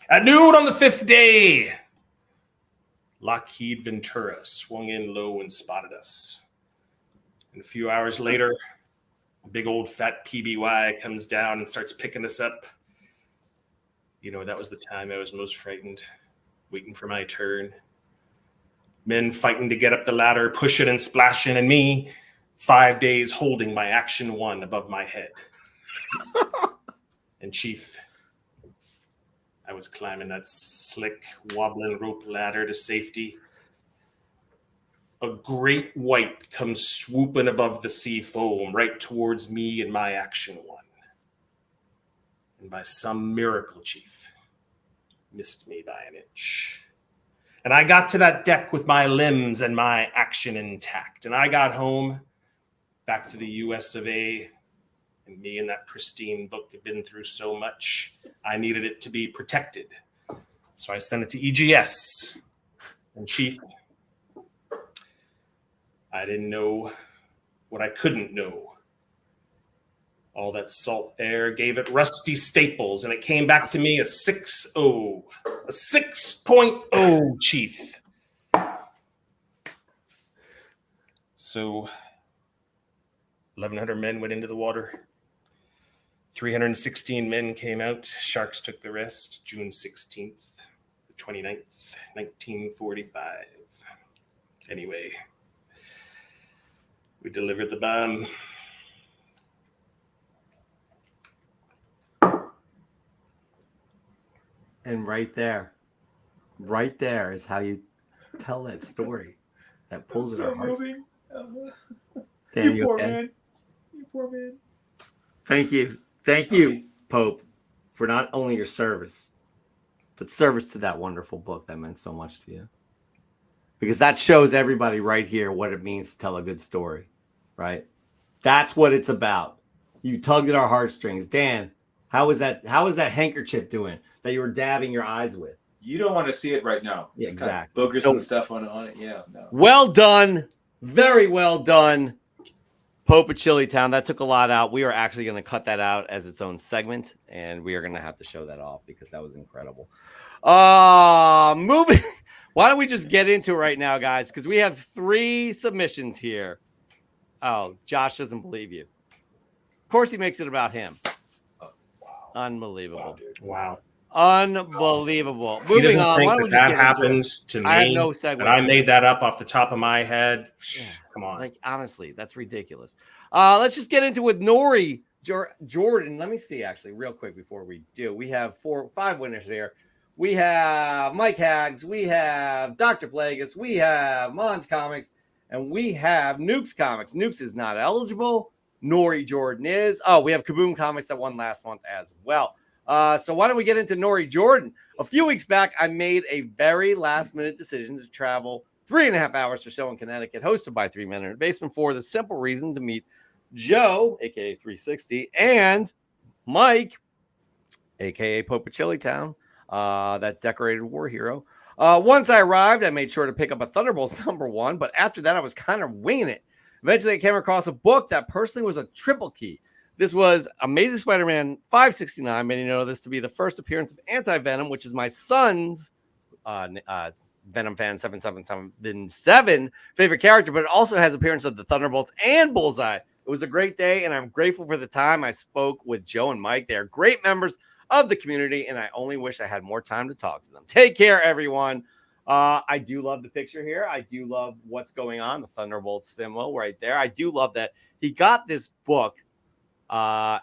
At noon on the 5th day, Lockheed Ventura swung in low and spotted us. And a few hours later, a big old fat PBY comes down and starts picking us up. That was the time I was most frightened, waiting for my turn. Men fighting to get up the ladder, pushing and splashing, and me, 5 days holding my Action 1 above my head. And Chief, I was climbing that slick, wobbling rope ladder to safety. A great white comes swooping above the sea foam right towards me and my Action 1. And by some miracle, Chief, missed me by an inch. And I got to that deck with my limbs and my action intact. And I got home, back to the US of A. And me and that pristine book had been through so much, I needed it to be protected. So I sent it to EGS. And Chief, I didn't know what I couldn't know. All that salt air gave it rusty staples, and it came back to me a 6.0. A 6.0, Chief. So 1,100 men went into the water. 316 men came out. Sharks took the rest. June 16th, the 29th, 1945. Anyway, we delivered the bomb. And right there is how you tell that story. That pulls at our hearts. Dan, you poor okay? Man. You poor man. Thank you, Pope, for not only your service, but service to that wonderful book that meant so much to you. Because that shows everybody right here what it means to tell a good story, right? That's what it's about. You tugged at our heartstrings. Dan, how is that handkerchief doing that you were dabbing your eyes with? You don't want to see it right now. Yeah, exactly. Boogers and stuff on it. Yeah, no. Well done. Very well done, Pope of Chilitown. That took a lot out. We are actually going to cut that out as its own segment, and we are going to have to show that off because that was incredible. Moving. Why don't we just get into it right now, guys? Because we have 3 submissions here. Oh, Josh doesn't believe you. Of course, he makes it about him. Wow. Unbelievable. Wow. Unbelievable. He Moving on. think Why don't we just that happened to me? I have no segue. And I made that up off the top of my head. Yeah. Come on. Like, honestly, that's ridiculous. Let's just get into it with Nori Jordan. Let me see, actually, real quick before we do. We have 5 winners here. We have Mike Hags. We have Dr. Plagueis. We have Mons Comics. And we have Nukes Comics. Nukes is not eligible. Nori Jordan is. Oh, we have Kaboom Comics that won last month as well. So why don't we get into Nori Jordan? A few weeks back, I made a very last-minute decision to travel 3.5 hours to show in Connecticut, hosted by 3 Men in a Basement, for the simple reason to meet Joe, a.k.a. 360, and Mike, a.k.a. Pope of Chilitown, that decorated war hero. Once I arrived, I made sure to pick up a Thunderbolts #1, but after that, I was kind of winging it. Eventually, I came across a book that personally was a triple key. This was Amazing Spider-Man 569. Many know this to be the first appearance of Anti-Venom, which is my son's Venom fan 777 favorite character, but it also has appearance of the Thunderbolts and Bullseye. It was a great day, and I'm grateful for the time I spoke with Joe and Mike. They are great members of the community, and I only wish I had more time to talk to them. Take care, everyone. I do love the picture here. I do love what's going on, the Thunderbolts symbol right there. I do love that he got this book at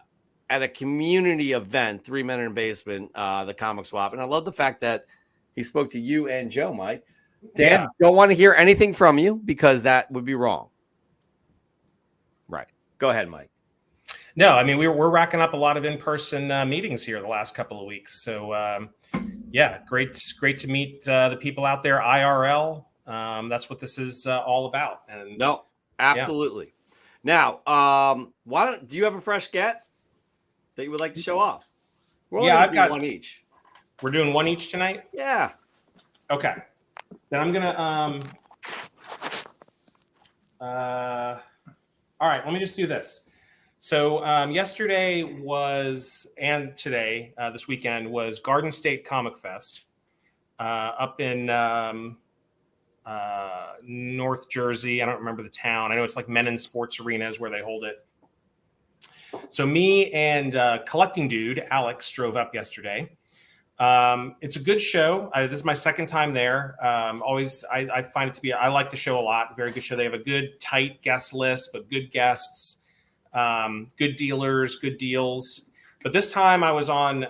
a community event, 3 Men in a Basement, the comic swap. And I love the fact that he spoke to you and Joe, Mike. Dan, don't want to hear anything from you because that would be wrong. Right. Go ahead, Mike. No, I mean, we're racking up a lot of in-person meetings here the last couple of weeks. So, Yeah, great to meet the people out there IRL. That's what this is all about. And No, absolutely. Yeah. Now, do you have a fresh get that you would like to show off? We're only yeah, going to do one each. We're doing one each tonight. Yeah. Okay. Then I'm gonna all right, let me just do this. So yesterday and today, this weekend was Garden State Comic Fest up in North Jersey. I don't remember the town. I know it's like Menon Sports Arena is where they hold it. So me and collecting dude Alex drove up yesterday. It's a good show. This is my second time there. I find it to be, I like the show a lot. Very good show. They have a good tight guest list, but good guests, good dealers, good deals. But this time I was on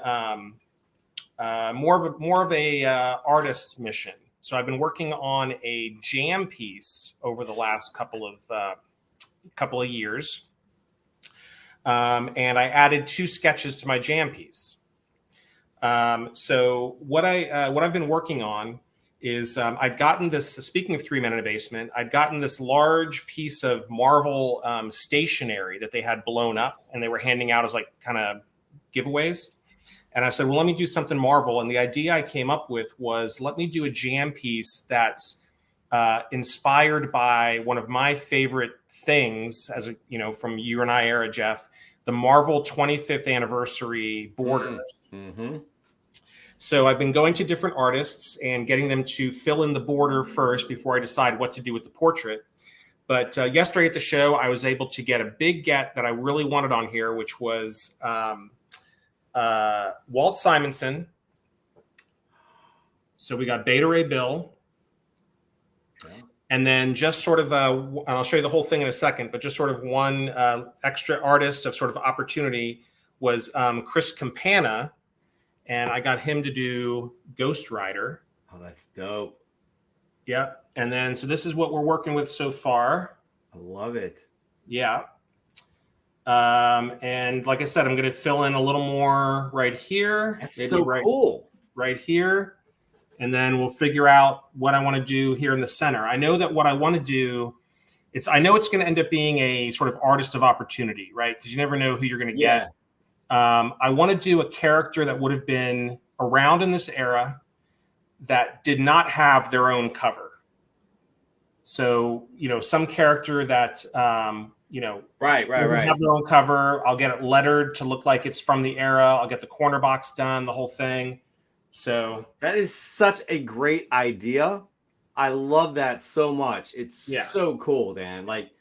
more of a artist mission. So I've been working on a jam piece over the last couple of years. And I added 2 sketches to my jam piece. So what I've been working on is I'd gotten this. Speaking of 3 Men in a Basement, I'd gotten this large piece of Marvel stationery that they had blown up, and they were handing out as like kind of giveaways. And I said, well, let me do something Marvel. And the idea I came up with was, let me do a jam piece that's inspired by one of my favorite things, from You and I era, Jeff, the Marvel 25th anniversary borders. Mm-hmm. So I've been going to different artists and getting them to fill in the border first before I decide what to do with the portrait. But yesterday at the show, I was able to get a big get that I really wanted on here, which was Walt Simonson. So we got Beta Ray Bill. And then just sort of, and I'll show you the whole thing in a second, but just sort of one extra artist of sort of opportunity was Chris Campana. And I got him to do Ghost Rider. Oh, that's dope. Yeah. And then, so this is what we're working with so far. I love it. Yeah. And like I said, I'm going to fill in a little more right here. That's so cool. Right here. And then we'll figure out what I want to do here in the center. I know that what I want to do, I know it's going to end up being a sort of artist of opportunity, right? Because you never know who you're going to get. I want to do a character that would have been around in this era that did not have their own cover. So, some character that, right. have their own cover. I'll get it lettered to look like it's from the era. I'll get the corner box done, the whole thing. So that is such a great idea. I love that so much. It's so cool, Dan. Like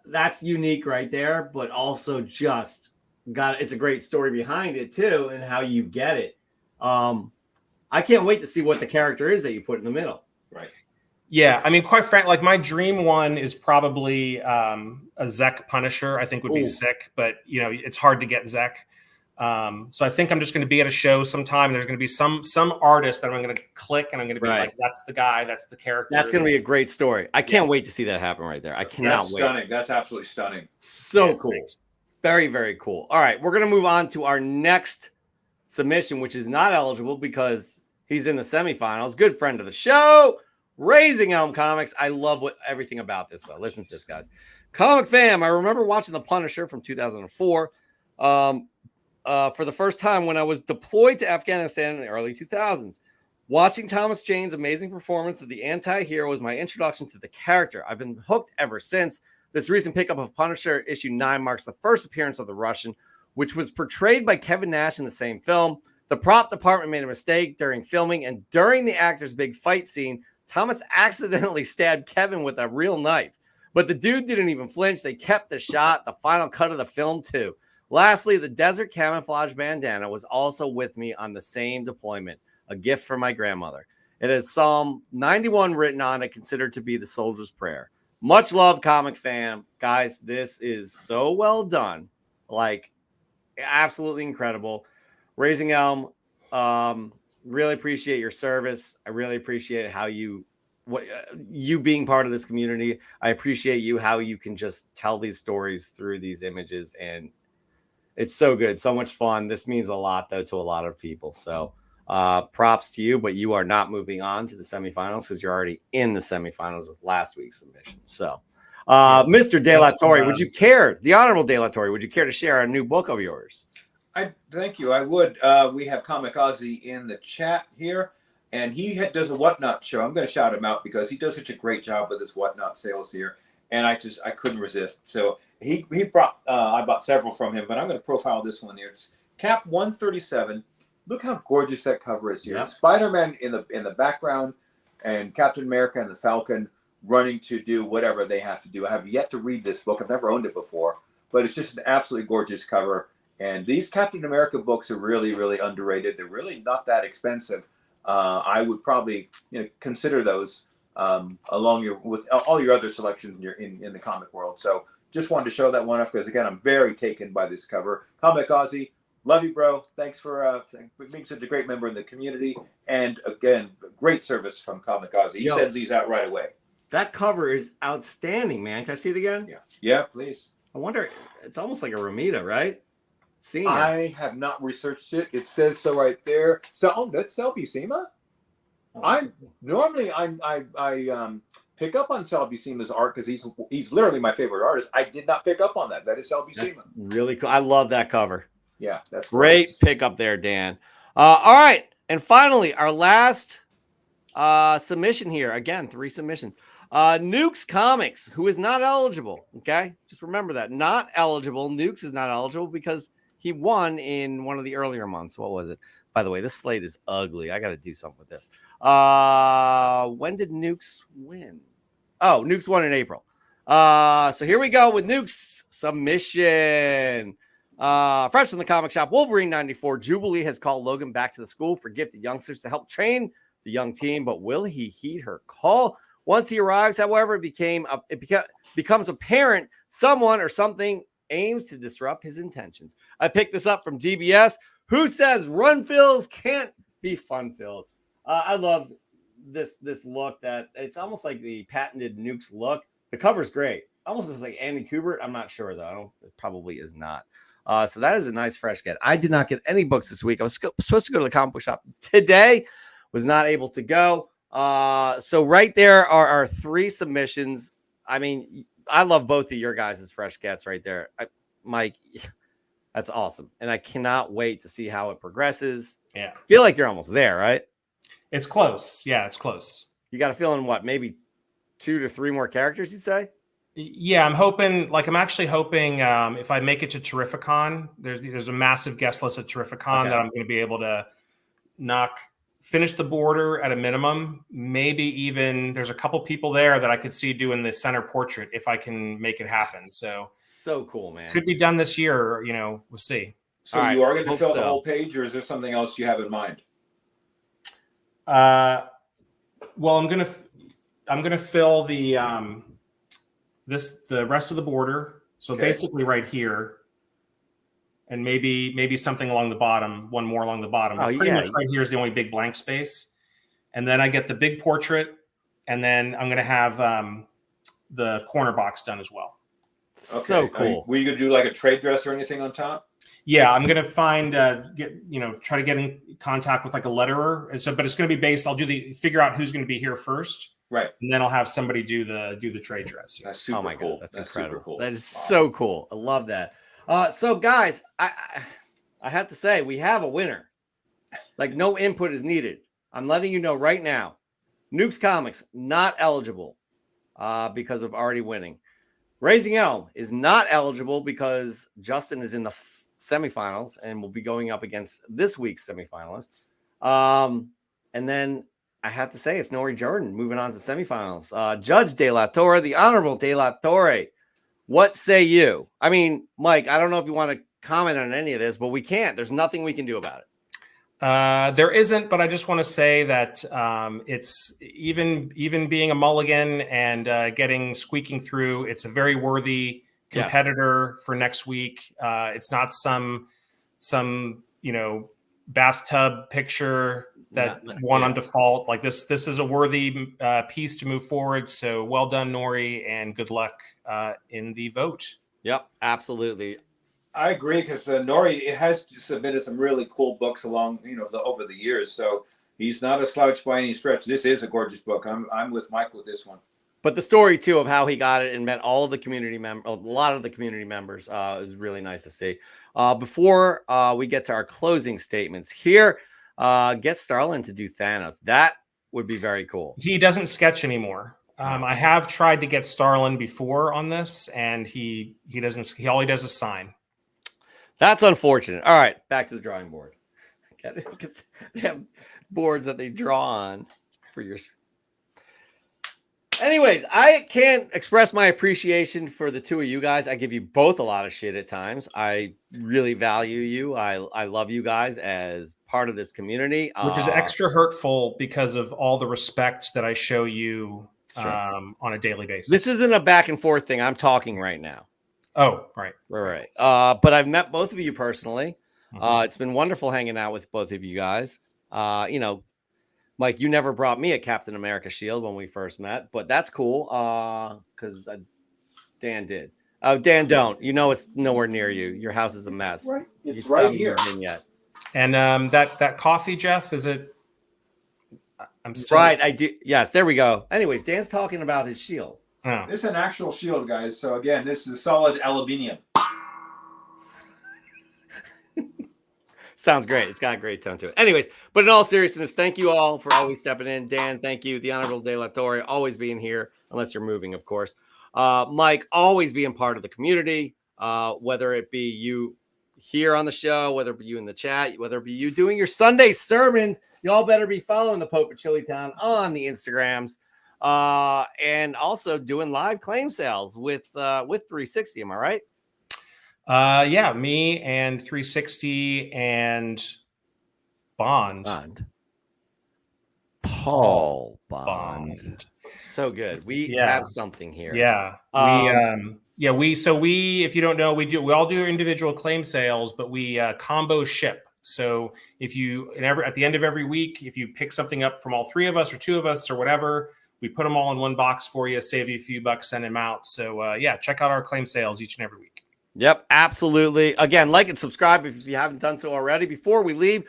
that's unique right there, but also just it's a great story behind it too, and how you get it. I can't wait to see what the character is that you put in the middle. Right. Yeah, I mean, quite frankly, like my dream one is probably a Zek Punisher. I think would be sick, but it's hard to get Zek. So I think I'm just going to be at a show sometime. And there's going to be some artist that I'm going to click, and I'm going to be like, "That's the guy. That's the character." That's going to be a great story. I can't wait to see that happen right there. I cannot wait. Stunning. That's absolutely stunning. So cool. Thanks. Very, very cool. All right, we're going to move on to our next submission, which is not eligible because he's in the semifinals. Good friend of the show, Raising Elm Comics. I love everything about this, though. Listen to this, guys. Comic fam, I remember watching The Punisher from 2004 for the first time when I was deployed to Afghanistan in the early 2000s. Watching Thomas Jane's amazing performance of the anti-hero was my introduction to the character. I've been hooked ever since. This recent pickup of Punisher issue 9 marks the first appearance of the Russian, which was portrayed by Kevin Nash in the same film. The prop department made a mistake during filming, and during the actor's big fight scene, Thomas accidentally stabbed Kevin with a real knife. But the dude didn't even flinch. They kept the shot, the final cut of the film, too. Lastly, the desert camouflage bandana was also with me on the same deployment, a gift from my grandmother. It has Psalm 91 written on it, considered to be the soldier's prayer. Much love, comic fam. Guys, this is so well done. Like, absolutely incredible. Raising Elm, really appreciate your service. I really appreciate how you being part of this community. I appreciate how you can just tell these stories through these images, and it's so good, so much fun. This means a lot, though, to a lot of people. So Props to you, but you are not moving on to the semifinals because you're already in the semifinals with last week's submission. So, Mr. De La Torre, would you care, the Honorable De La Torre, would you care to share a new book of yours? Thank you. I would. We have Comic Ozzy in the chat here, and he does a Whatnot show. I'm going to shout him out because he does such a great job with his Whatnot sales here, and I couldn't resist. So he brought. I bought several from him, but I'm going to profile this one here. It's Cap 137. Look how gorgeous that cover is here. Yeah. Spider-Man in the background, and Captain America and the Falcon running to do whatever they have to do. I have yet to read this book. I've never owned it before, but it's just an absolutely gorgeous cover. And these Captain America books are really, really underrated. They're really not that expensive. I would probably consider those along with all your other selections in the comic world. So just wanted to show that one off because, again, I'm very taken by this cover. Comic Ozzy, love you, bro. Thanks for being such a great member in the community. And, again, great service from Comic Ozzy. He sends these out right away. That cover is outstanding, man. Can I see it again? Yeah, please. I wonder, it's almost like a Ramita, right? I have not researched it. It says so right there. So that's Sal Buscema. I pick up on Sal Buscema's art because he's literally my favorite artist. I did not pick up on that. That is Sal Buscema. That's really cool. I love that cover. Yeah, that's great pickup there, Dan. All right, and finally, our last submission here. Again, 3 submissions. Nukes Comics, who is not eligible. Okay, just remember that, not eligible. Nukes is not eligible because he won in one of the earlier months. What was it? By the way, this slate is ugly. I got to do something with this. When did Nukes win? Oh, Nukes won in April. So here we go with Nukes submission. Fresh from the comic shop, Wolverine 94. Jubilee has called Logan back to the school for gifted youngsters to help train the young team, but will he heed her call? Once he arrives, however, it becomes apparent someone or something aims to disrupt his intentions. I picked this up from DBS, who says run fills can't be fun filled. I love this look that it's almost like the patented Nukes look. The cover's great. Almost looks like Andy Kubert. I'm not sure though. It probably is not. So that is a nice fresh get. I did not get any books this week. I was supposed to go to the comic book shop today, was not able to go. So right there are our 3 submissions. I mean, I love both of your guys' fresh gets right there. Mike, that's awesome. And I cannot wait to see how it progresses. Yeah. Feel like you're almost there, right? It's close. Yeah, it's close. You got a feeling what, maybe 2 to 3 more characters, you'd say? Yeah, I'm actually hoping if I make it to Terrificon, there's a massive guest list at Terrificon that I'm going to be able to finish the border at a minimum. Maybe even there's a couple people there that I could see doing the center portrait if I can make it happen. So cool, man. Could be done this year, we'll see. So you are going to fill the whole page, or is there something else you have in mind? Well, I'm gonna fill the the rest of the border. So basically right here. And maybe something along the bottom, one more along the bottom. But pretty much right here is the only big blank space. And then I get the big portrait, and then I'm going to have the corner box done as well. Okay. So cool. Were you going to do like a trade dress or anything on top? Yeah, I'm going to try to get in contact with like a letterer. And so, but it's going to be based. I'll figure out who's going to be here first. Right. And then I'll have somebody do the trade dress. That's super cool. God, that's incredible. Super cool. That is so cool. I love that. So guys, I have to say we have a winner. Like no input is needed. I'm letting you know right now. Nukes Comics not eligible because of already winning. Raising Elm is not eligible because Justin is in the semifinals and will be going up against this week's semifinalist. And then I have to say it's Nori Jordan moving on to semifinals. Judge De La Torre, the Honorable De La Torre. What say you? I mean, Mike, I don't know if you want to comment on any of this, but we can't. There's nothing we can do about it. There isn't, but I just want to say that it's even being a mulligan and squeaking through, it's a very worthy competitor for next week. It's not some bathtub picture that won on default. Like this is a worthy piece to move forward. So well done, Nori, and good luck in the vote. Yep, absolutely. I agree because Nori has submitted some really cool books along, over the years. So he's not a slouch by any stretch. This is a gorgeous book. I'm with Mike with this one. But the story too of how he got it and met all of the community members, a lot of the community members, is really nice to see. Before we get to our closing statements here, get Starlin to do Thanos. That would be very cool. He doesn't sketch anymore. I have tried to get Starlin before on this, and he doesn't. All he does is sign. That's unfortunate. All right, back to the drawing board. Because they have boards that they draw on for your. Anyways, I can't express my appreciation for the two of you guys. I give you both a lot of shit at times. I really value you. I love you guys as part of this community. Which is extra hurtful because of all the respect that I show you on a daily basis. This isn't a back and forth thing. I'm talking right now. Oh, right. But I've met both of you personally. Mm-hmm. It's been wonderful hanging out with both of you guys. Mike, you never brought me a Captain America shield when we first met, but that's cool because Dan did. Dan, don't. It's nowhere near you. Your house is a mess. Right. It's right here. Yet. And that coffee, Jeff, is it? I'm still right. I do. Yes, there we go. Anyways, Dan's talking about his shield. Oh. This is an actual shield, guys. So again, this is solid aluminium. Sounds great. It's got a great tone to it. Anyways, but in all seriousness, thank you all for always stepping in. Dan, thank you. The Honorable De La Torre, always being here, unless you're moving, of course. Mike, always being part of the community, whether it be you here on the show, whether it be you in the chat, whether it be you doing your Sunday sermons. Y'all better be following the Pope of Chilitown on the Instagrams, and also doing live claim sales with 360. Am I right? Yeah, me and 360 and Bond. Paul Bond. So good. We have something here. Yeah. We if you don't know, we all do individual claim sales, but we combo ship. So if you at the end of every week, if you pick something up from all three of us or two of us or whatever, we put them all in one box for you, save you a few bucks, send them out. So check out our claim sales each and every week. Yep, absolutely. Again, like and subscribe if you haven't done so already. Before we leave,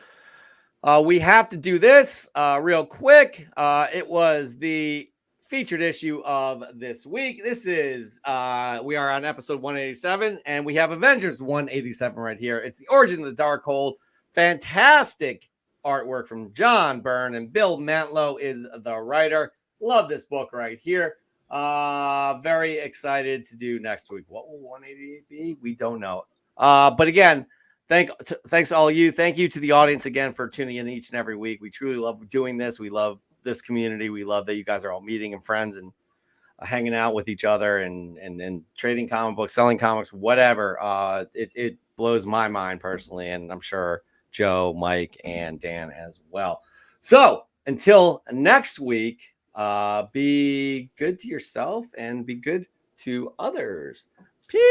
we have to do this real quick. It was the featured issue of this week. This is, we are on episode 187, and we have Avengers 187 right here. It's the Origin of the Darkhold. Fantastic artwork from John Byrne, and Bill Mantlo is the writer. Love this book right here. Very excited to do next week. What will 188 be? We don't know. But again, thanks all of you. Thank you to the audience again for tuning in each and every week. We truly love doing this. We love this community. We love that you guys are all meeting and friends and hanging out with each other and trading comic books, selling comics, whatever. It blows my mind personally, and I'm sure Joe, Mike, and Dan as well. So until next week, be good to yourself and be good to others. Peace.